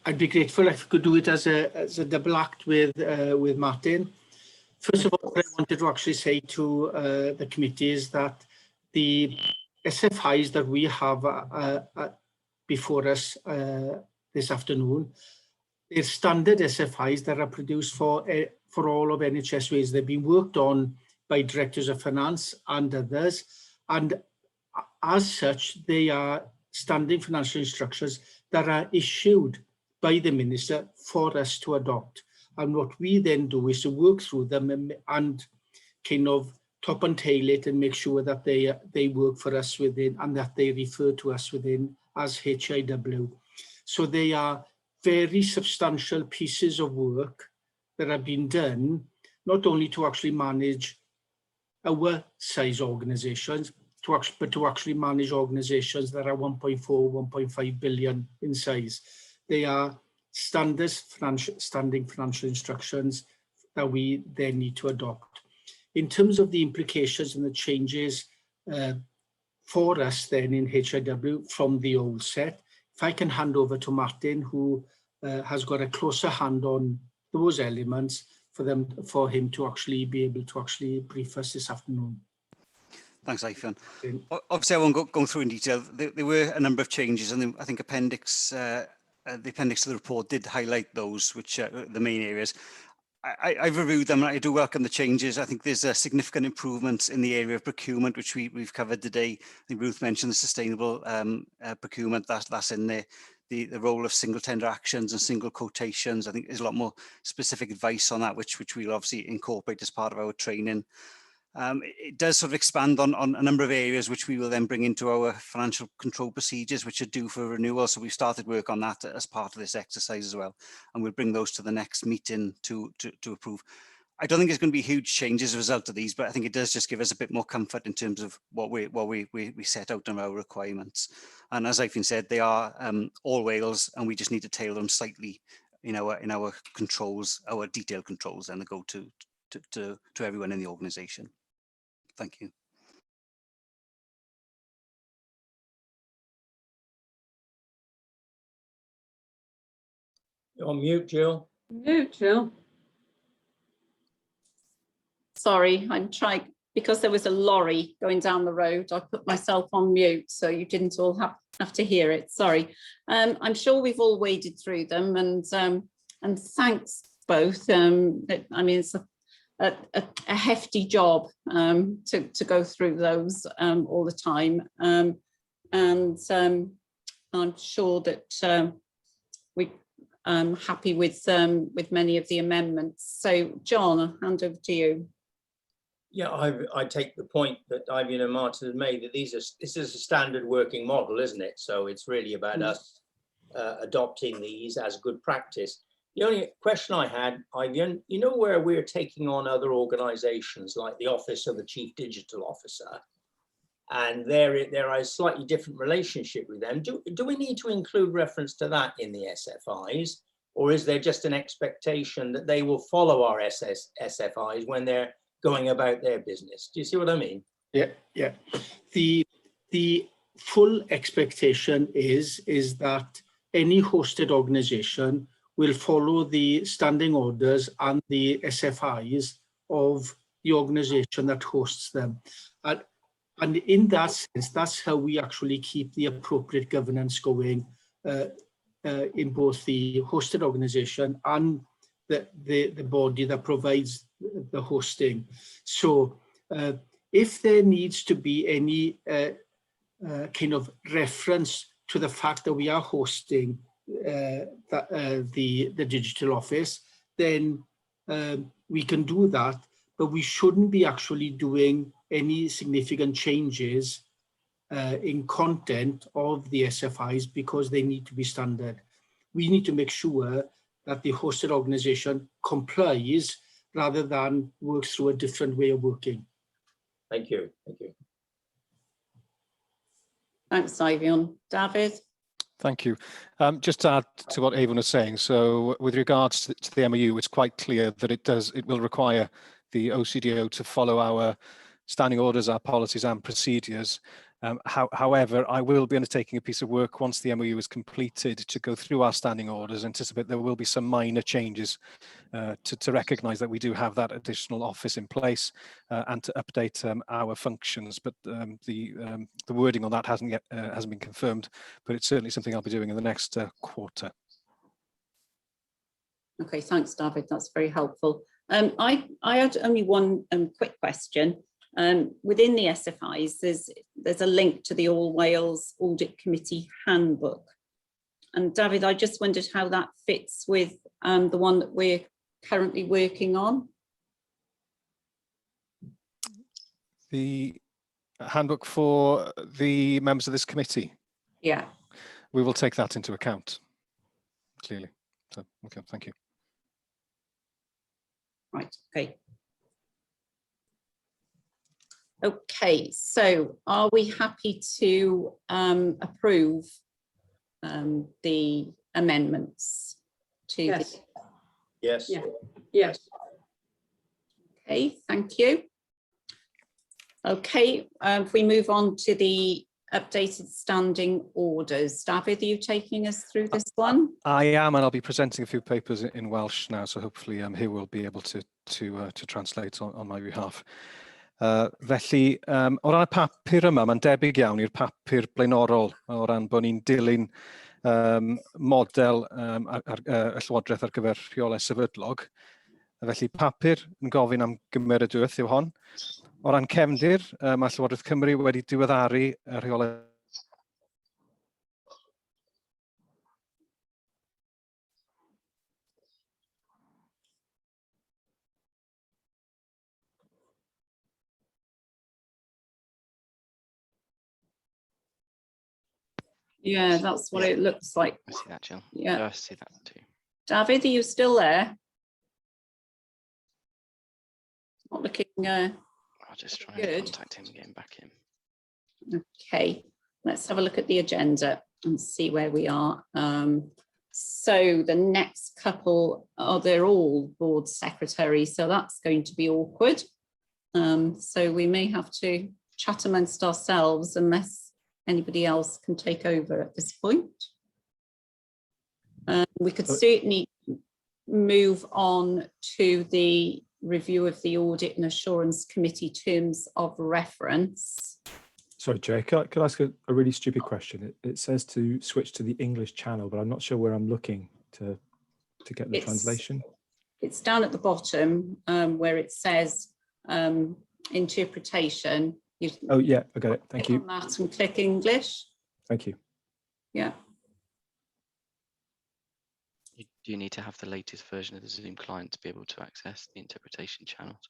I'd be grateful if I could do it as a double act with Martin. First of all, what I wanted to actually say to the committee is that the SFIs that we have before us this afternoon, they're standard SFIs that are produced for all of NHS ways. They've been worked on by directors of finance and others, and as such, they are standing financial instructions that are issued by the minister for us to adopt. And what we then do is to work through them and kind of top and tail it and make sure that they work for us within, and that they refer to us within as HEIW. So they are very substantial pieces of work that have been done, not only to actually manage our size organisations, but to actually manage organisations that are 1.4, 1.5 billion in size. They are standing financial instructions that we then need to adopt. In terms of the implications and the changes for us then in HEIW from the old set, if I can hand over to Martin, who has got a closer hand on those elements for him to actually be able to actually brief us this afternoon. Thanks, Ivion. Obviously, I won't go through in detail. There were a number of changes, and I think the appendix to the report did highlight those, which are the main areas. I've reviewed them, and I do welcome the changes. I think there's a significant improvements in the area of procurement, which we've covered today. I think Ruth mentioned the sustainable procurement, that's in there. The role of single tender actions and single quotations. I think there's a lot more specific advice on that, which we'll obviously incorporate as part of our training. It does sort of expand on a number of areas which we will then bring into our financial control procedures, which are due for renewal. So we've started work on that as part of this exercise as well, and we'll bring those to the next meeting to approve. I don't think there's going to be huge changes as a result of these, but I think it does just give us a bit more comfort in terms of what we set out on our requirements. And as I've said, they are all Wales, and we just need to tailor them slightly in our controls, our detailed controls, and they go to everyone in the organisation. Thank you. You're on mute, Jill. Mute, Jill. Sorry, I'm trying, because there was a lorry going down the road, I put myself on mute, so you didn't all have to hear it. Sorry. I'm sure we've all waded through them, and thanks both. I mean, it's a a hefty job to go through those all the time. And I'm sure that I'm happy with many of the amendments. So John, I'll hand over to you. Yeah, I take the point that Ivy and Martin have made that this is a standard working model, isn't it? So it's really about us adopting these as good practice. The only question I had, Ivy, you know, where we're taking on other organisations like the Office of the Chief Digital Officer, and there is a slightly different relationship with them. Do we need to include reference to that in the SFIs, or is there just an expectation that they will follow our SFIs when they're going about their business? Do you see what I mean? Yeah, yeah. The full expectation is that any hosted organization will follow the standing orders and the SFIs of the organization that hosts them. And in that sense, that's how we actually keep the appropriate governance going in both the hosted organization and the body that provides the hosting. So if there needs to be any kind of reference to the fact that we are hosting the digital office, then we can do that, but we shouldn't be actually doing any significant changes in content of the SFIs because they need to be standard. We need to make sure that the hosted organization complies rather than works through a different way of working. Thank you. Thank you. Thanks, Ivion. David? Thank you. Just to add to what Avon was saying, so with regards to the MOU, it's quite clear that it will require the OCDO to follow our standing orders, our policies and procedures. However, I will be undertaking a piece of work once the MOU is completed to go through our standing orders. Anticipate there will be some minor changes to recognise that we do have that additional office in place and to update our functions. But the wording on that hasn't been confirmed, but it's certainly something I'll be doing in the next quarter. Okay, thanks, David. That's very helpful. I had only one quick question. Within the SFIs, there's a link to the All Wales Audit Committee Handbook. And David, I just wondered how that fits with the one that we're currently working on. The handbook for the members of this committee? Yeah. We will take that into account, clearly. So, okay, thank you. Right, okay. Okay, so are we happy to approve the amendments to yes. the... Yes. Yeah. Yes. Okay, thank you. Okay, if we move on to the updated standing orders. David, are you taking us through this one? I am, and I'll be presenting a few papers in Welsh now, so hopefully he will be able to translate on my behalf. Felly, o ran y papur yma, mae'n debyg iawn i'r papur blaenorol o ran bod ni'n dilyn model y Llywodraeth ar gyfer rheolau sefydlog. Felly papur yn gofyn am gymeradwyaeth yw hon. O ran cefndir, mae Llywodraeth Cymru wedi diweddaru y rheolau Yeah, that's what it looks like. I see that, Jill. Yeah. I see that too. David, are you still there? Not looking I'll just try good. and contact him and get him back in. Okay, let's have a look at the agenda and see where we are. So the next couple, they're all board secretaries, so that's going to be awkward. So we may have to chat amongst ourselves unless anybody else can take over at this point. We could certainly move on to the review of the Audit and Assurance Committee terms of reference. Sorry, Jay, could I ask a really stupid question? It says to switch to the English channel, but I'm not sure where I'm looking to get the translation. it's down at the bottom where it says interpretation. Oh yeah, I got it. Thank click you. on that and click English. Thank you. Yeah. Do you need to have the latest version of the Zoom client to be able to access the interpretation channels?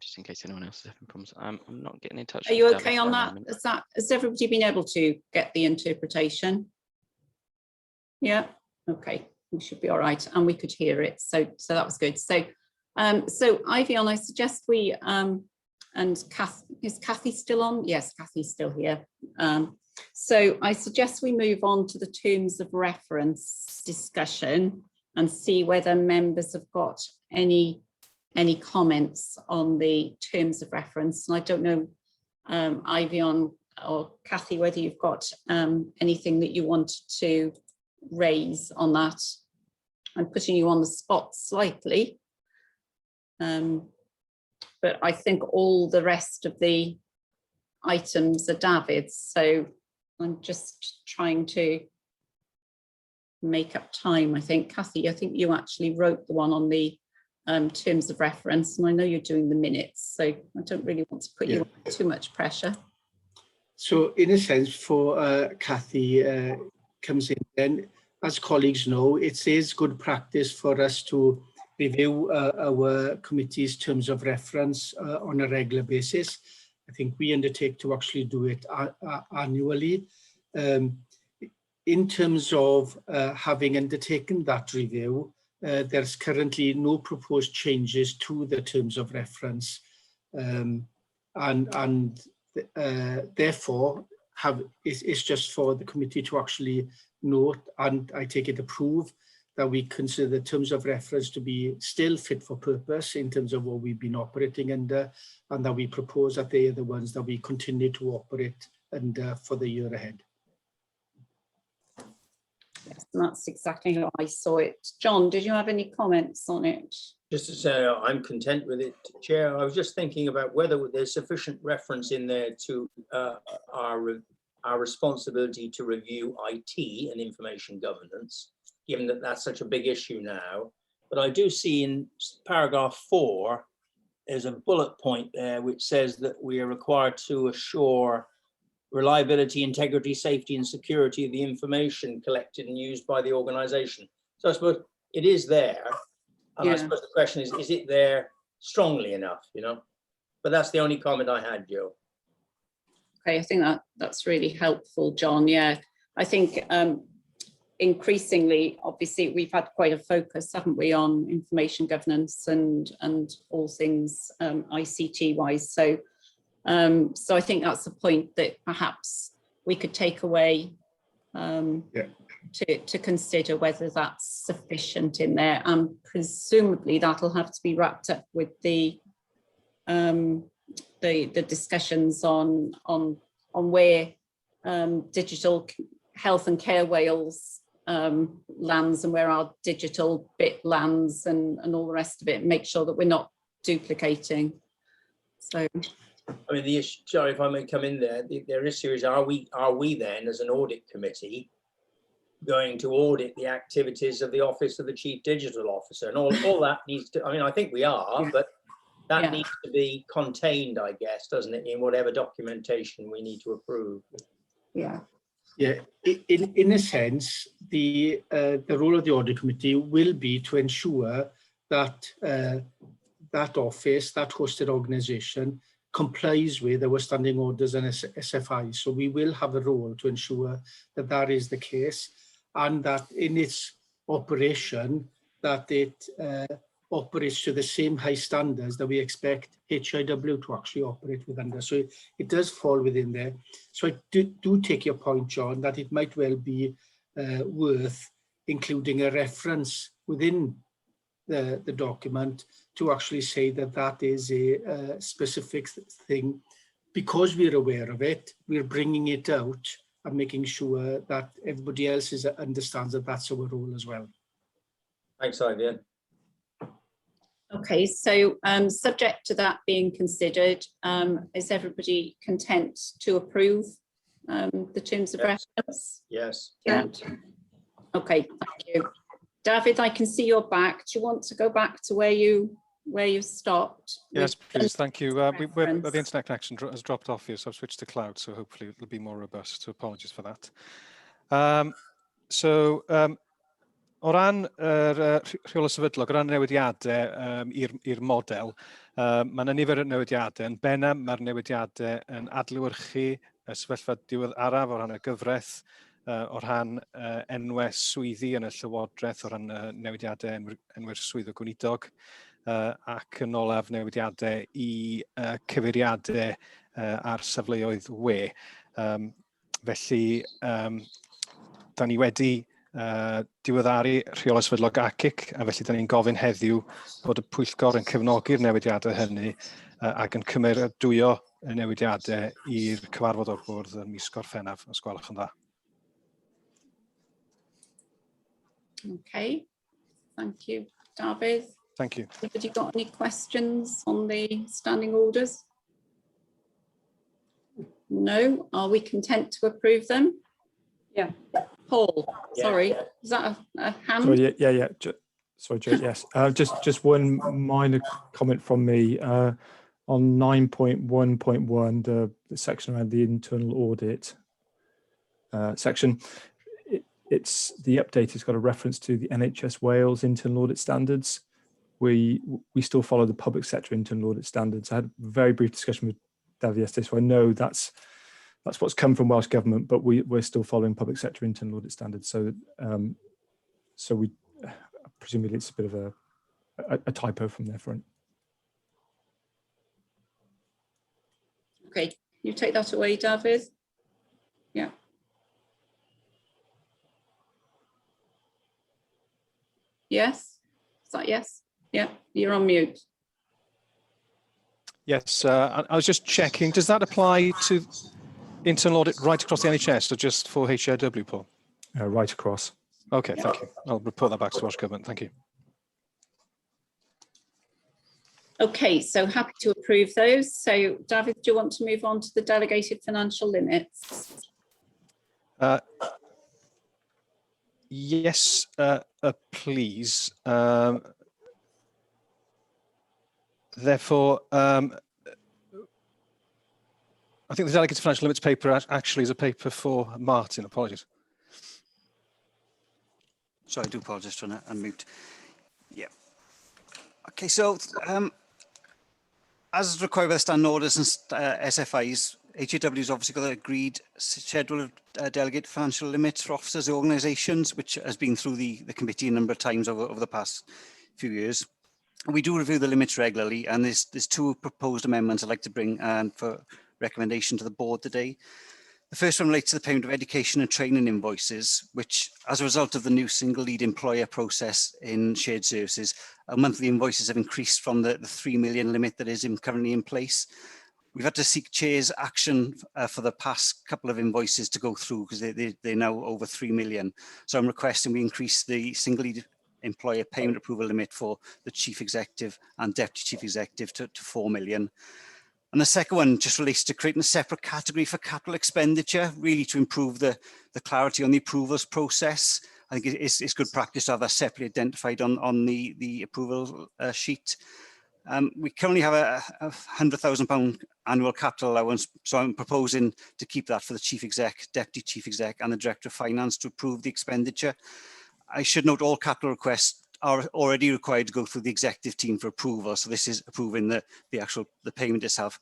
Just in case anyone else is having problems. I'm not getting in touch. Are you okay on that? Has everybody been able to get the interpretation? Yeah. Okay. We should be all right, and we could hear it. So that was good. So Ivy, I suggest we and is Kathy still on? Yes, Kathy's still here. So I suggest we move on to the terms of reference discussion and see whether members have got any comments on the terms of reference. And I don't know, Ivy or Kathy, whether you've got anything that you want to raise on that. I'm putting you on the spot slightly, but I think all the rest of the items are David's, so I'm just trying to make up time. I think, Kathy, I think you actually wrote the one on the terms of reference, and I know you're doing the minutes, so I don't really want to put you under too much pressure. So in a sense, for Kathy comes in then, as colleagues know, it is good practice for us to review our committee's terms of reference on a regular basis. I think we undertake to actually do it annually. In terms of having undertaken that review, there's currently no proposed changes to the terms of reference, therefore it's just for the committee to actually note, and I take it approve, that we consider the terms of reference to be still fit for purpose in terms of what we've been operating under, and that we propose that they are the ones that we continue to operate under for the year ahead. Yes, and that's exactly how I saw it. John, did you have any comments on it? Just to say, I'm content with it, Chair. I was just thinking about whether there's sufficient reference in there to our responsibility to review IT and information governance, given that that's such a big issue now. But I do see in paragraph 4, there's a bullet point there which says that we are required to assure reliability, integrity, safety, and security of the information collected and used by the organisation. So I suppose it is there. And I suppose the question is it there strongly enough, you know? But that's the only comment I had, Joe. Okay, I think that's really helpful, John. Yeah, I think increasingly, obviously, we've had quite a focus, haven't we, on information governance and all things ICT wise. So I think that's a point that perhaps we could take away to consider whether that's sufficient in there, and presumably that'll have to be wrapped up with the discussions on where digital health and care Wales lands and where our digital bit lands and all the rest of it, and make sure that we're not duplicating. So I mean, the issue, sorry if I may come in there, their issue is, are we then as an audit committee going to audit the activities of the Office of the Chief Digital Officer? And all that needs to, I mean, I think we are, but that needs to be contained, I guess, doesn't it, in whatever documentation we need to approve. Yeah. Yeah, in a sense, the role of the audit committee will be to ensure that that office, that hosted organisation, complies with our standing orders and SFI. So we will have a role to ensure that that is the case, and that in its operation, that it operates to the same high standards that we expect HEIW to actually operate with under. So it does fall within there. So I do take your point, John, that it might well be worth including a reference within the document to actually say that that is a specific thing. Because we're aware of it, we're bringing it out and making sure that everybody else understands that that's our role as well. Thanks, Ivan. Okay, so subject to that being considered, is everybody content to approve the terms of reference? Yes. Yeah. Okay, thank you. David, I can see you're back. Do you want to go back to where you stopped? Yes, please. Thank you. The reference? internet connection has dropped off here, so I've switched to cloud. So hopefully it'll be more robust. So apologies for that. O ran yr rheolau sefydlog, o ran newidiadau i'r model, mae yna nifer o newidiadau. Yn benna, mae'r newidiadau yn adlewyrchu y sefyllfa diwedd araf o ran y gyfraith, o ran enwau swyddi yn y llywodraeth, o ran newidiadau enwau'r swyddog gweinidog, ac yn olaf newidiadau i cyfeiriadau ar safleoedd we. Felly, da ni wedi diweddaru rheolau sefydlog AaGIC, a felly da ni'n gofyn heddiw bod y Pwyllgor yn cefnogi'r newidiadau hynny ac yn cymeradwyo y newidiadau i'r cyfarfod o'r bwrdd yn mis Gorffennaf, os gwelwch yn dda. Okay, thank you, David. Thank you. Have you got any questions on the standing orders? No. Are we content to approve them? Yeah. Paul, Yeah. sorry, is that a hand? Sorry, yeah. Sorry, Joe, yes. Just one minor comment from me on 9.1.1, the section around the internal audit section. It's the update has got a reference to the NHS Wales internal audit standards. We still follow the public sector internal audit standards. I had a very brief discussion with David yesterday, so I know that's what's come from Welsh Government, but we're still following public sector internal audit standards. So so we presumably it's a bit of a typo from their front. Okay, you take that away, David. Yeah. Yes, is that yes? Yeah, you're on mute. Yes, I was just checking. Does that apply to internal audit right across the NHS or just for HEIW, Paul? Right across. Okay, thank you. I'll report that back to the Welsh Government. Thank you. Okay, so happy to approve those. So, David, do you want to move on to the delegated financial limits? Yes, please. Therefore, I think the delegated financial limits paper actually is a paper for Martin. Apologies. Sorry, I do apologise for unmute. Yeah. Okay, so as required by the standing orders and SFIs, HEW has obviously got an agreed schedule of delegated financial limits for officers and organisations, which has been through the committee a number of times over the past few years. We do review the limits regularly, and there's two proposed amendments I'd like to bring for recommendation to the board today. The first one relates to the payment of education and training invoices, which, as a result of the new single lead employer process in shared services, our monthly invoices have increased from the 3 million limit that is currently in place. We've had to seek Chair's action for the past couple of invoices to go through because they're now over 3 million. So I'm requesting we increase the single lead employer payment approval limit for the Chief Executive and Deputy Chief Executive to 4 million. And the second one just relates to creating a separate category for capital expenditure, really to improve the clarity on the approvals process. I think it's good practice to have that separately identified on the approval sheet. We currently have a £100,000 annual capital allowance, so I'm proposing to keep that for the Chief Exec, Deputy Chief Exec and the Director of Finance to approve the expenditure. I should note all capital requests are already required to go through the executive team for approval, so this is approving the payment itself.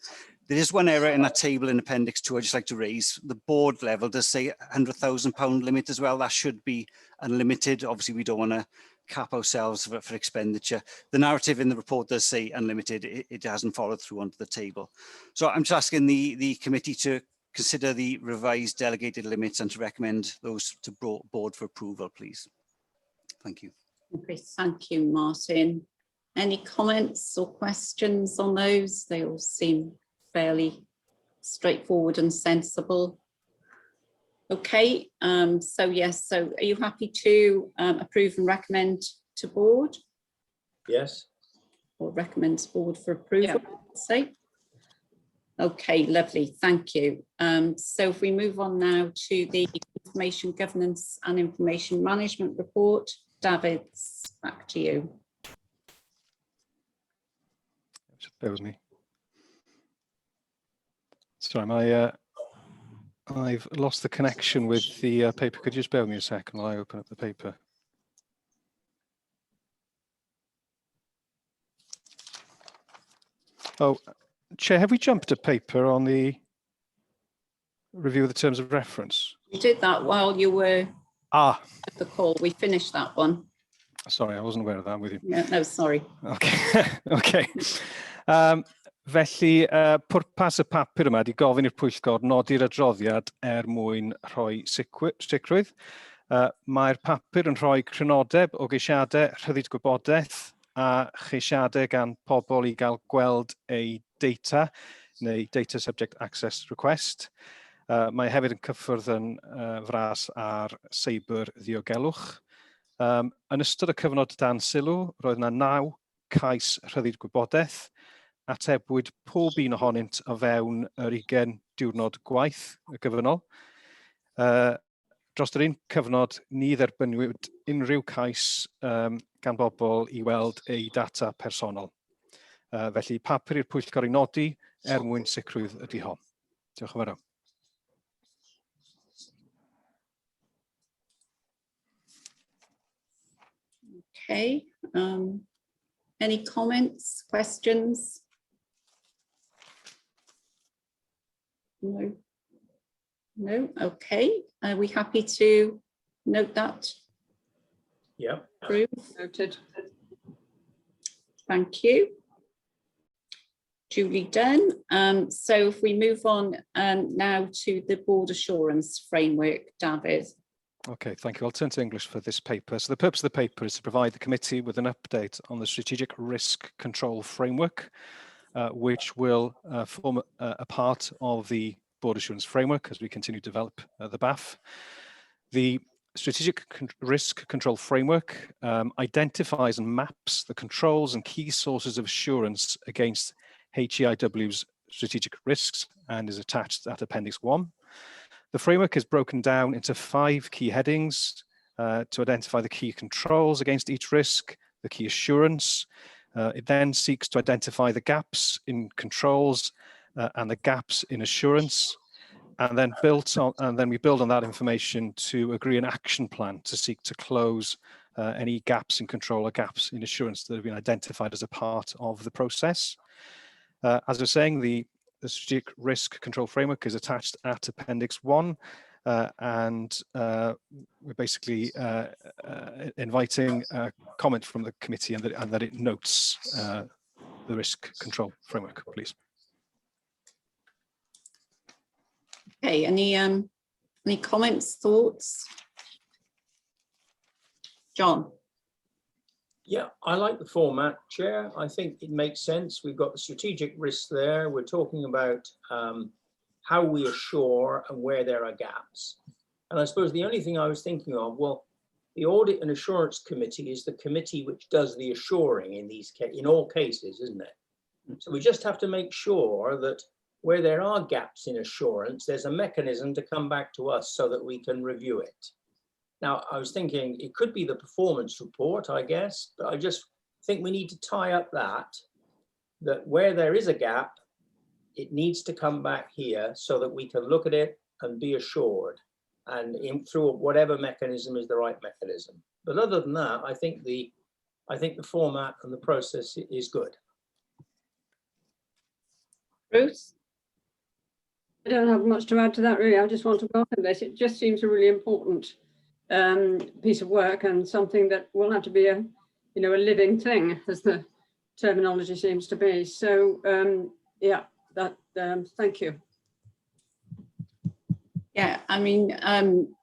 There is one error in that table in Appendix 2 I'd just like to raise. The board level does say £100,000 limit as well. That should be unlimited. Obviously, we don't want to cap ourselves for expenditure. The narrative in the report does say unlimited. It hasn't followed through onto the table. So I'm just asking the committee to consider the revised delegated limits and to recommend those to board for approval, please. Thank you. Okay, thank you, Martin. Any comments or questions on those? They all seem fairly straightforward and sensible. Okay, so yes, so are you happy to approve and recommend to board? Yes. Or recommend to board for approval, say? Okay, lovely, thank you. So if we move on now to the Information Governance and Information Management Report, David, back to you. Just bear with me. Sorry, I've lost the connection with the paper. Could you just bear with me a second while I open up the paper? Oh, Chair, have we jumped a paper on the review of the terms of reference? We did that while you were at the call. We finished that one. Sorry, I wasn't aware of that with you. Yeah, no, sorry. Okay, okay. Felly, pwrpas y papur yma di gofyn i'r Pwyllgor nodi'r adroddiad mwyn rhoi sicrwydd. Mae'r papur yn rhoi crynodeb o geisiadau rhyddid gwybodaeth a cheisiadau gan pobl I gael gweld ei data neu Data Subject Access Request. Mae hefyd yn cyffwrdd yn fras ar seibr ddiogelwch. Yn ystod y cyfnod dan sylw, roedd yna 9 cais rhyddid gwybodaeth, atebwyd pob un ohonynt o fewn yr 20 diwrnod gwaith y gyfynol. Dros yr un cyfnod, ni dderbynwyd unrhyw cais gan bobl I weld ei data personol. Felly papur i'r Pwyllgor I nodi mwyn sicrwydd ydy hon. Diolch yn fawr. Okay. Any comments, questions? No. No. Okay. Are we happy to note that? Yeah. Approve. Noted. Thank you. Duly done. So if we move on now to the board assurance framework, David. Okay, thank you. I'll turn to English for this paper. So the purpose of the paper is to provide the committee with an update on the strategic risk control framework, which will form a part of the board assurance framework as we continue to develop the BAF. The strategic risk control framework identifies and maps the controls and key sources of assurance against HEIW's strategic risks and is attached at Appendix 1. The framework is broken down into 5 key headings to identify the key controls against each risk, the key assurance. It then seeks to identify the gaps in controls and the gaps in assurance, and then we build on that information to agree an action plan to seek to close any gaps in control or gaps in assurance that have been identified as a part of the process. As I was saying, the strategic risk control framework is attached at Appendix 1, and we're basically inviting a comment from the committee and that it notes the risk control framework, please. Okay, any comments, thoughts? John. Yeah, I like the format, Chair. I think it makes sense. We've got the strategic risks there. We're talking about how we assure and where there are gaps. And I suppose the only thing I was thinking of, well, the Audit and Assurance Committee is the committee which does the assuring in all cases, isn't it? So we just have to make sure that where there are gaps in assurance, there's a mechanism to come back to us so that we can review it. Now, I was thinking it could be the performance report, I guess, but I just think we need to tie up that where there is a gap, it needs to come back here so that we can look at it and be assured, and through whatever mechanism is the right mechanism. But other than that, I think the format and the process is good. Bruce? I don't have much to add to that, really. I just want to welcome this. It just seems a really important piece of work and something that will have to be a living thing, as the terminology seems to be. So yeah, thank you. Yeah, I mean,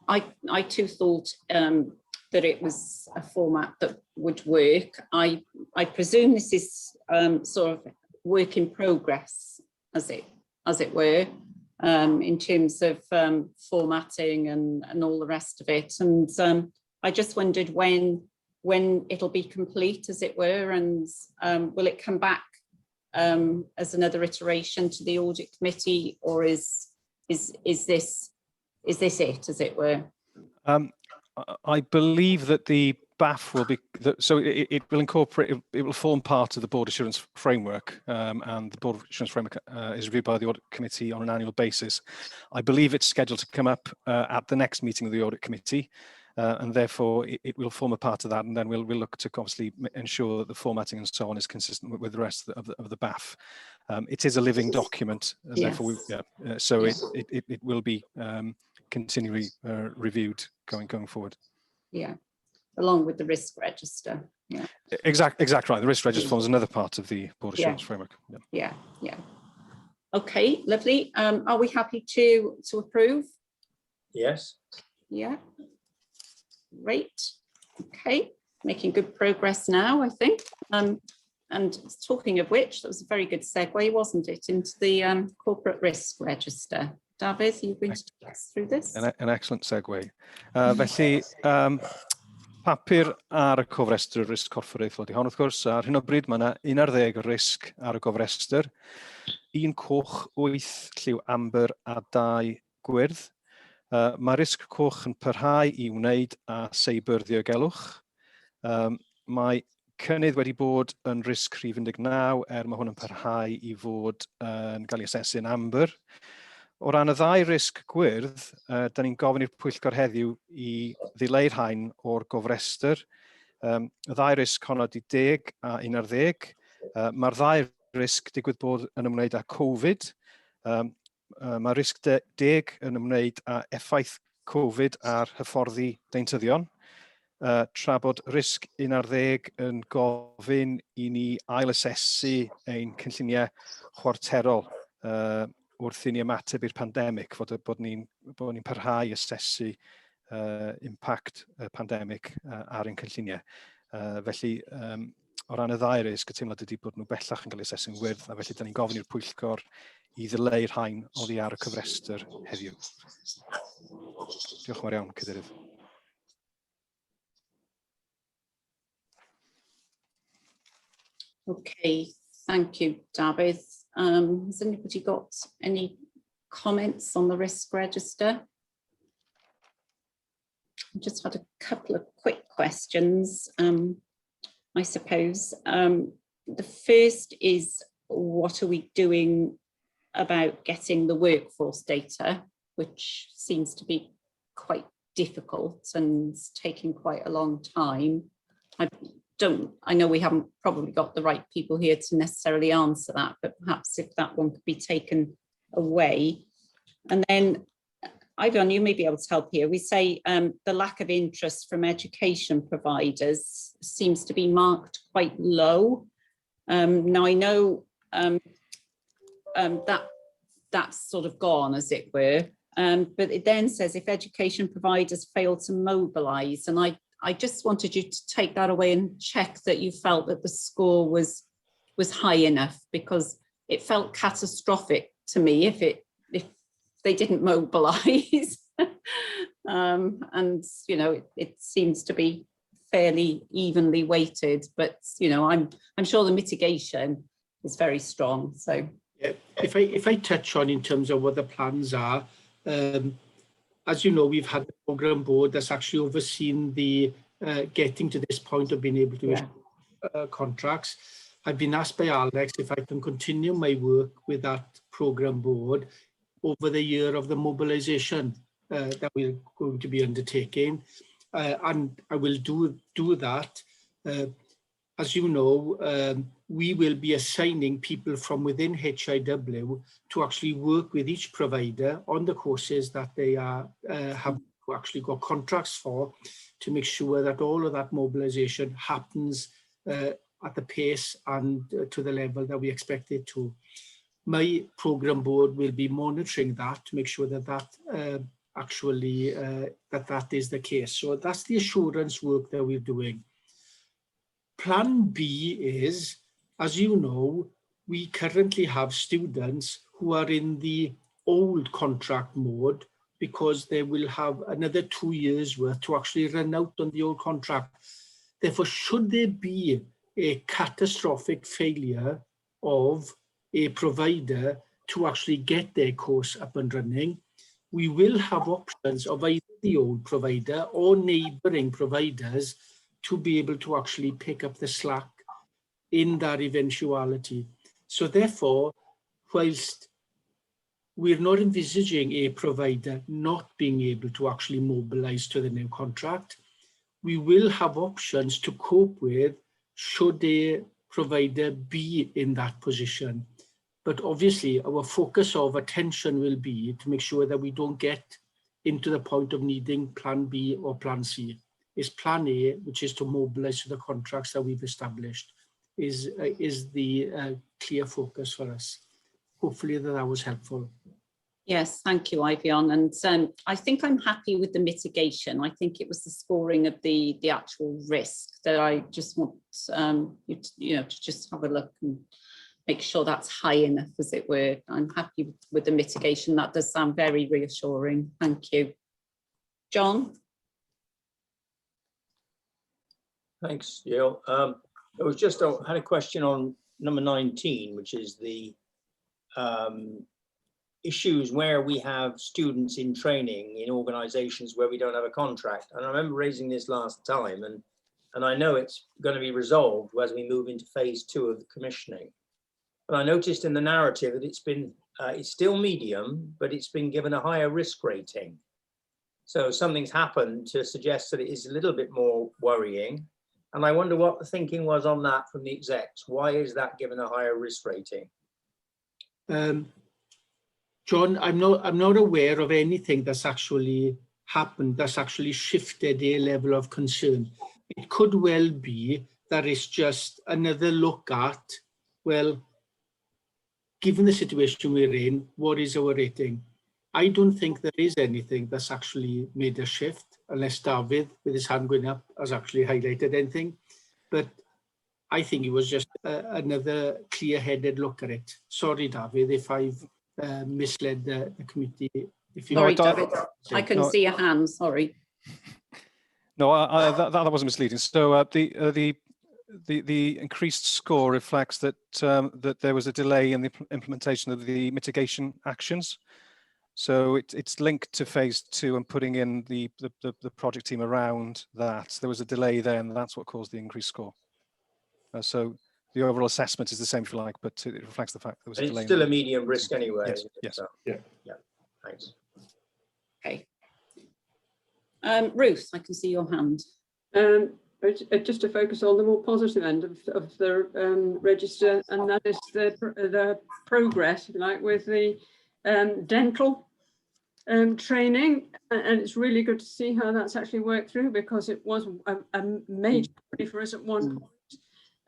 I too thought that it was a format that would work. I presume this is sort of work in progress, as it were. In terms of formatting and all the rest of it. And I just wondered when it'll be complete, as it were, and will it come back as another iteration to the Audit Committee, or is this it, as it were? I believe that the BAF will be, so it will incorporate, it will form part of the board assurance framework, and the board assurance framework is reviewed by the audit committee on an annual basis. I believe it's scheduled to come up at the next meeting of the audit committee, and therefore it will form a part of that, and then we'll look to obviously ensure that the formatting and so on is consistent with the rest of the BAF. It is a living document, and therefore so it will be continually reviewed going forward. Yeah, along with the risk register. Yeah, exactly right. The risk register forms another part of the board assurance framework. Yeah. Okay, lovely. Are we happy to approve? Yes. Yeah. Great. Okay, making good progress now, I think. And talking of which, that was a very good segue, wasn't it, into the corporate risk register. Dafydd, are you going to take us through this? An excellent segue. Felly, papur ar y cofrestr risg corfforaethol ydi hon, wrth gwrs. Ar hyn o bryd, mae yna 11 risg ar y cofrestr. 1 coch, 8 lliw amber a 2 gwyrdd. Mae risg coch yn parhau I wneud â seibr ddiogelwch. Mae cynnydd wedi bod yn risg rhif 19 mae hwn yn parhau I fod yn cael ei asesu'n amber. O ran y 2 risg gwyrdd, da ni'n gofyn i'r Pwyllgor heddiw I ddileu'r rhain o'r gofrestr. Y 2 risg honno ydi 10 a 11. Mae'r 2 risg digwydd bod yn ymwneud â Covid. Mae risg 10 yn ymwneud â effaith Covid ar hyfforddi deintyddion. Tra bod risg 11 yn gofyn I ni ail-asesu ein cynlluniau chwarterol wrth I ni ymateb i'r pandemig, bod ni'n parhau asesu impact y pandemig ar ein cynlluniau. Felly, o ran y 2 risg, y teimlad ydy bod nhw bellach yn cael ei asesu'n wyrdd, a felly da ni'n gofyn i'r Pwyllgor I ddileu'r rhain oddi ar y cyfrestr heddiw. Diolch yn fawr iawn, Cadeirydd. Okay, thank you, Dafydd. Has anybody got any comments on the risk register? I just had a couple of quick questions, I suppose. The first is, what are we doing about getting the workforce data, which seems to be quite difficult and taking quite a long time. I know we haven't probably got the right people here to necessarily answer that, but perhaps if that one could be taken away. And then, Ivan, you may be able to help here. We say the lack of interest from education providers seems to be marked quite low. Now I know that's sort of gone, as it were, but it then says if education providers fail to mobilise, and I just wanted you to take that away and check that you felt that the score was high enough, because it felt catastrophic to me if they didn't mobilise. And you know, it seems to be fairly evenly weighted, but you know, I'm sure the mitigation is very strong. So yeah, if I touch on in terms of what the plans are, as you know, we've had the programme board that's actually overseen the getting to this point of being able to issue contracts. I've been asked by Alex if I can continue my work with that programme board over the year of the mobilisation that we're going to be undertaking, and I will do that. As you know, we will be assigning people from within HEIW to actually work with each provider on the courses that they have actually got contracts for, to make sure that all of that mobilisation happens at the pace and to the level that we expect it to. My programme board will be monitoring that to make sure that that is the case. So that's the assurance work that we're doing. Plan B is, as you know, we currently have students who are in the old contract mode because they will have another 2 years worth to actually run out on the old contract. Therefore, should there be a catastrophic failure of a provider to actually get their course up and running, we will have options of either the old provider or neighbouring providers to be able to actually pick up the slack in that eventuality. So therefore, whilst we're not envisaging a provider not being able to actually mobilise to the new contract, we will have options to cope with should a provider be in that position. But obviously our focus of attention will be to make sure that we don't get into the point of needing plan B or plan C. Is plan A, which is to mobilise to the contracts that we've established, is the clear focus for us. Hopefully that was helpful. Yes, thank you, Ivion. And I think I'm happy with the mitigation. I think it was the scoring of the actual risk that I just want you know, to just have a look and make sure that's high enough, as it were. I'm happy with the mitigation. That does sound very reassuring. Thank you. John? Thanks, Jill. It was just, I had a question on number 19, which is the issues where we have students in training in organisations where we don't have a contract. And I remember raising this last time, and I know it's going to be resolved as we move into phase 2 of the commissioning. But I noticed in the narrative that it's still medium, but it's been given a higher risk rating. So something's happened to suggest that it is a little bit more worrying. And I wonder what the thinking was on that from the execs. Why is that given a higher risk rating? John, I'm not aware of anything that's actually happened, that's actually shifted a level of concern. It could well be that it's just another look at, well, given the situation we're in, what is our rating? I don't think there is anything that's actually made a shift, unless David, with his hand going up, has actually highlighted anything. But I think it was just another clear-headed look at it. Sorry, David, if I've misled the committee. If you Sorry, David, I couldn't see your hand, sorry. No, that wasn't misleading. So the increased score reflects that that there was a delay in the implementation of the mitigation actions. So it's linked to phase 2 and putting in the project team around that. There was a delay there, and that's what caused the increased score. So the overall assessment is the same, if you like, but it reflects the fact there was a delay. It's still a medium risk anyway. Yes. Yes. So, yeah. Thanks. Okay. Ruth, I can see your hand. Just to focus on the more positive end of the register, and that is the progress, like with the dental training, and it's really good to see how that's actually worked through, because it was a major worry for us at one point,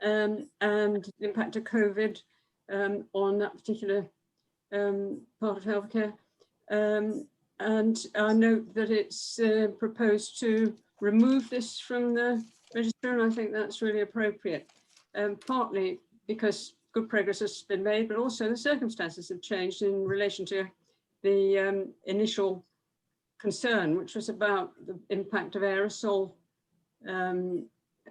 and the impact of COVID on that particular part of healthcare. And I note that it's proposed to remove this from the register, and I think that's really appropriate, partly because good progress has been made, but also the circumstances have changed in relation to the initial concern, which was about the impact of aerosol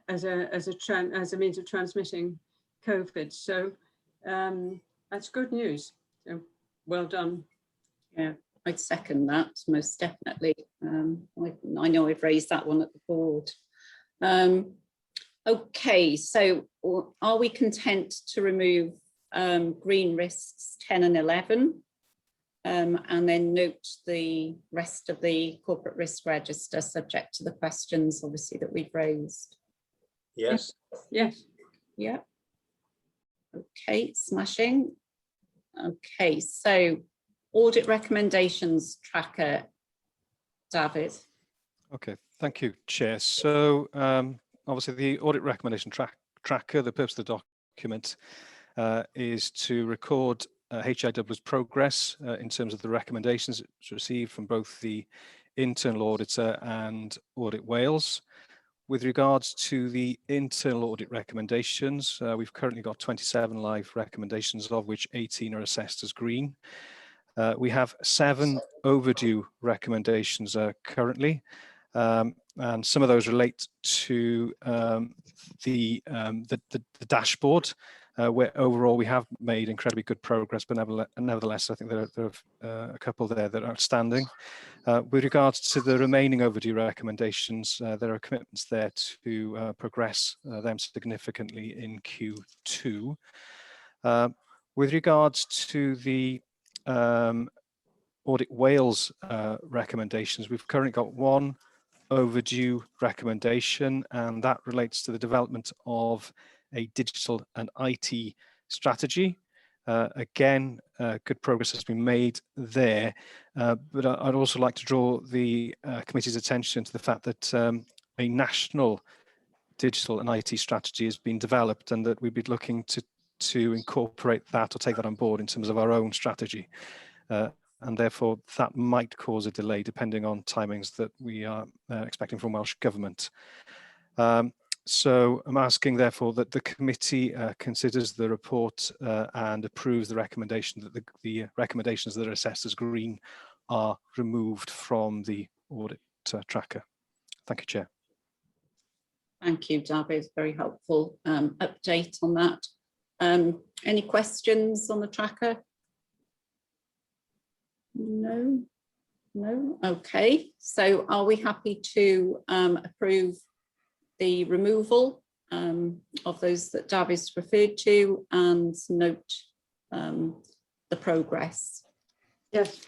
as a means of transmitting COVID. So that's good news. So well done. Yeah, I'd second that, most definitely. I know I've raised that one at the board. Okay, so are we content to remove green risks 10 and 11? And then note the rest of the corporate risk register subject to the questions, obviously, that we've raised? Yes. Yes. Yeah. Okay, smashing. Okay, so audit recommendations tracker, David. Okay, thank you, Chair. So obviously the audit recommendation tracker, the purpose of the document is to record HEIW's progress in terms of the recommendations it's received from both the internal auditor and Audit Wales. With regards to the internal audit recommendations, we've currently got 27 live recommendations, of which 18 are assessed as green. We have 7 overdue recommendations currently, and some of those relate to the dashboard. where overall we have made incredibly good progress, but nevertheless, I think there are a couple there that are outstanding. With regards to the remaining overdue recommendations, there are commitments there to progress them significantly in Q2. With regards to the Audit Wales recommendations, we've currently got one overdue recommendation, and that relates to the development of a digital and IT strategy. Again, good progress has been made there, but I'd also like to draw the committee's attention to the fact that a national digital and IT strategy has been developed, and that we'd be looking to incorporate that or take that on board in terms of our own strategy. And therefore that might cause a delay depending on timings that we are expecting from Welsh Government. So I'm asking therefore that the committee considers the report and approves the recommendation that the recommendations that are assessed as green are removed from the audit tracker. Thank you, Chair. Thank you, David. Very helpful update on that. Any questions on the tracker? No, no. Okay, so are we happy to approve the removal of those that David's referred to and note the progress? Yes,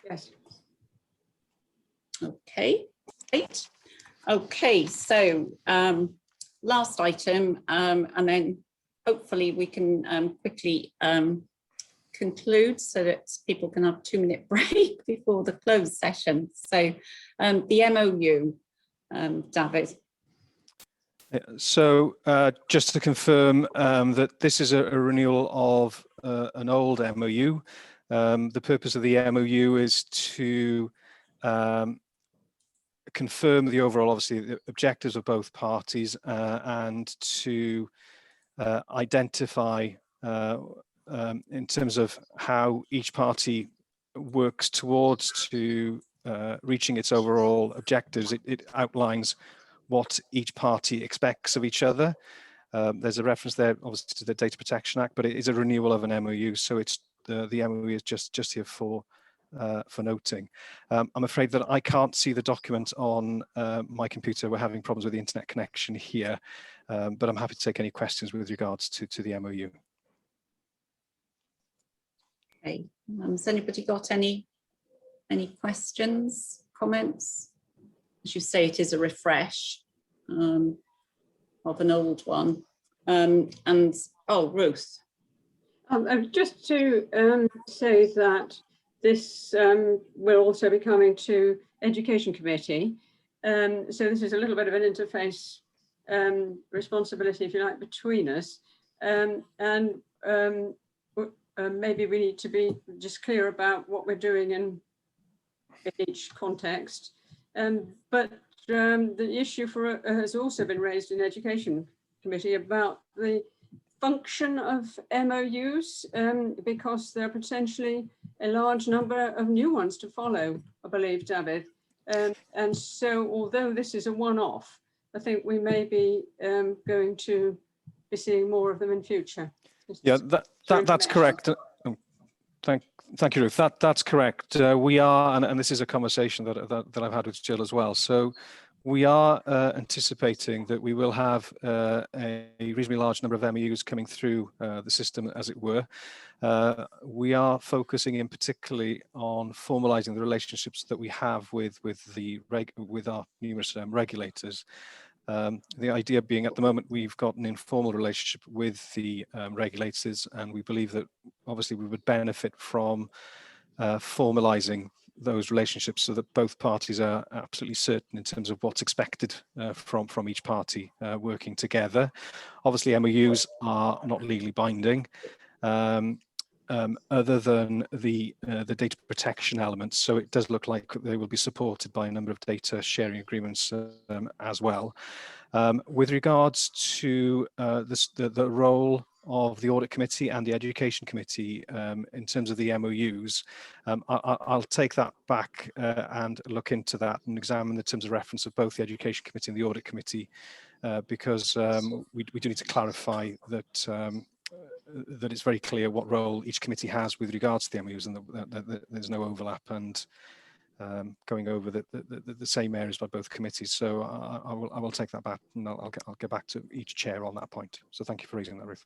yes. Okay, great. Okay, so last item, and then hopefully we can quickly conclude so that people can have a 2-minute break before the closed session. So the MOU, David. So just to confirm that this is a renewal of an old MOU. The purpose of the MOU is to confirm the overall, obviously, the objectives of both parties and to identify in terms of how each party works towards reaching its overall objectives. It outlines what each party expects of each other. There's a reference there, obviously, to the Data Protection Act, but it is a renewal of an MOU, so it's the MOU is just here for noting. I'm afraid that I can't see the document on my computer. We're having problems with the internet connection here, but I'm happy to take any questions with regards to the MOU. Okay, has anybody got any questions, comments? As you say, it is a refresh of an old one. And oh, Ruth. Just to say that this will also be coming to Education Committee. So this is a little bit of an interface responsibility, if you like, between us. Maybe we need to be just clear about what we're doing in each context. But the issue has also been raised in Education Committee about the function of MOUs, because there are potentially a large number of new ones to follow, I believe, David. And so although this is a one-off, I think we may be going to be seeing more of them in future. Yeah, that's correct. Thank you, Ruth. That's correct. We are, and this is a conversation that I've had with Jill as well. So we are anticipating that we will have a reasonably large number of MOUs coming through the system, as it were. We are focusing in particularly on formalising the relationships that we have with our numerous regulators. The idea being, at the moment, we've got an informal relationship with the regulators, and we believe that obviously we would benefit from formalising those relationships so that both parties are absolutely certain in terms of what's expected from each party working together. Obviously, MOUs are not legally binding, other than the data protection elements. So it does look like they will be supported by a number of data sharing agreements as well. With regards to the role of the Audit Committee and the Education Committee in terms of the MOUs, I'll take that back and look into that and examine the terms of reference of both the Education Committee and the Audit Committee, because we do need to clarify that that it's very clear what role each committee has with regards to the MOUs, and that there's no overlap, and going over the same areas by both committees. So I will take that back, and I'll get back to each chair on that point. So thank you for raising that, Ruth.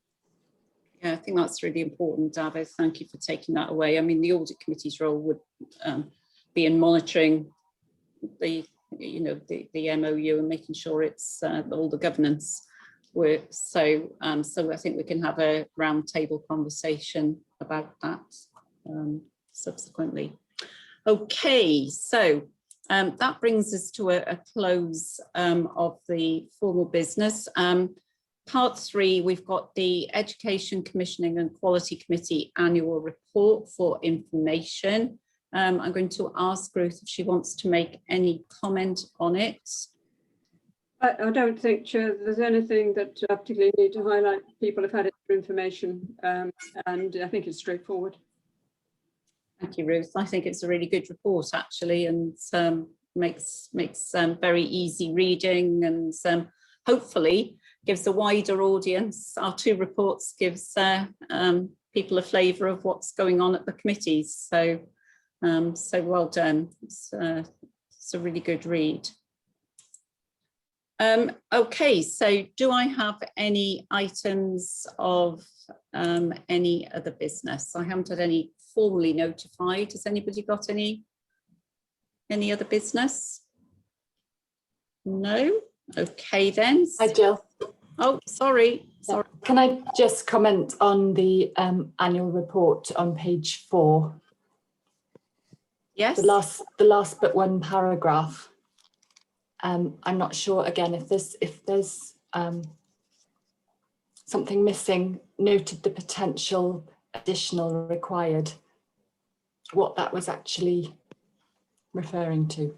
Yeah, I think that's really important, David. Thank you for taking that away. I mean, the audit committee's role would be in monitoring the MOU and making sure it's all the governance works. So so I think we can have a round table conversation about that subsequently. Okay, so that brings us to a close of the formal business. Part 3, we've got the Education, Commissioning and Quality Committee annual report for information. I'm going to ask Ruth if she wants to make any comment on it. I don't think, Chair, there's anything that I particularly need to highlight. People have had it for information, and I think it's straightforward. Thank you, Ruth. I think it's a really good report, actually, and makes very easy reading, and hopefully gives a wider audience. Our 2 reports gives people a flavour of what's going on at the committees. So so well done. It's a really good read. Okay, so do I have any items of any other business? I haven't had any formally notified. Has anybody got any other business? No? Okay then. Hi, Jill. Oh, sorry. Yeah. Can I just comment on the annual report on page 4? Yes. The last but one paragraph. I'm not sure again if there's something missing. Noted the potential additional required. What that was actually referring to.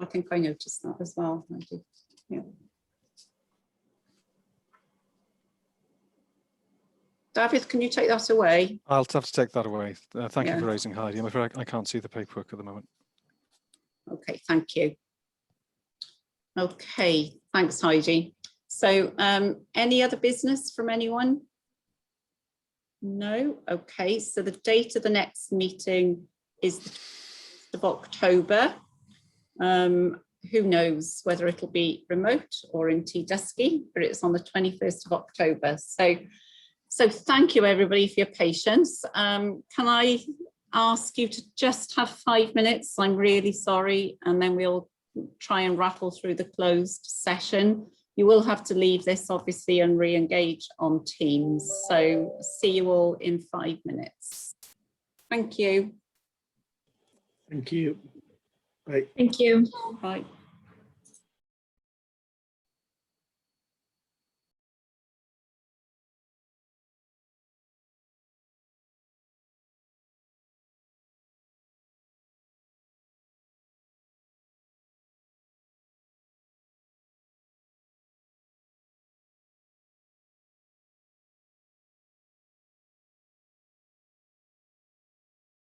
I think I noticed that as well. I did. Yeah. David, can you take that away? I'll have to take that away. Thank you Yeah. for raising, Heidi. I'm afraid I can't see the paperwork at the moment. Okay, thank you. Okay, thanks, Heidi. So any other business from anyone? No? Okay, so the date of the next meeting is the 1st of October. Who knows whether it'll be remote or in Dusky, but it's on the 21st of October. So thank you everybody for your patience. Can I ask you to just have 5 minutes? I'm really sorry, and then we'll try and rattle through the closed session. You will have to leave this obviously and re-engage on Teams. So see you all in 5 minutes. Thank you. Thank you. Bye. Thank you. Bye.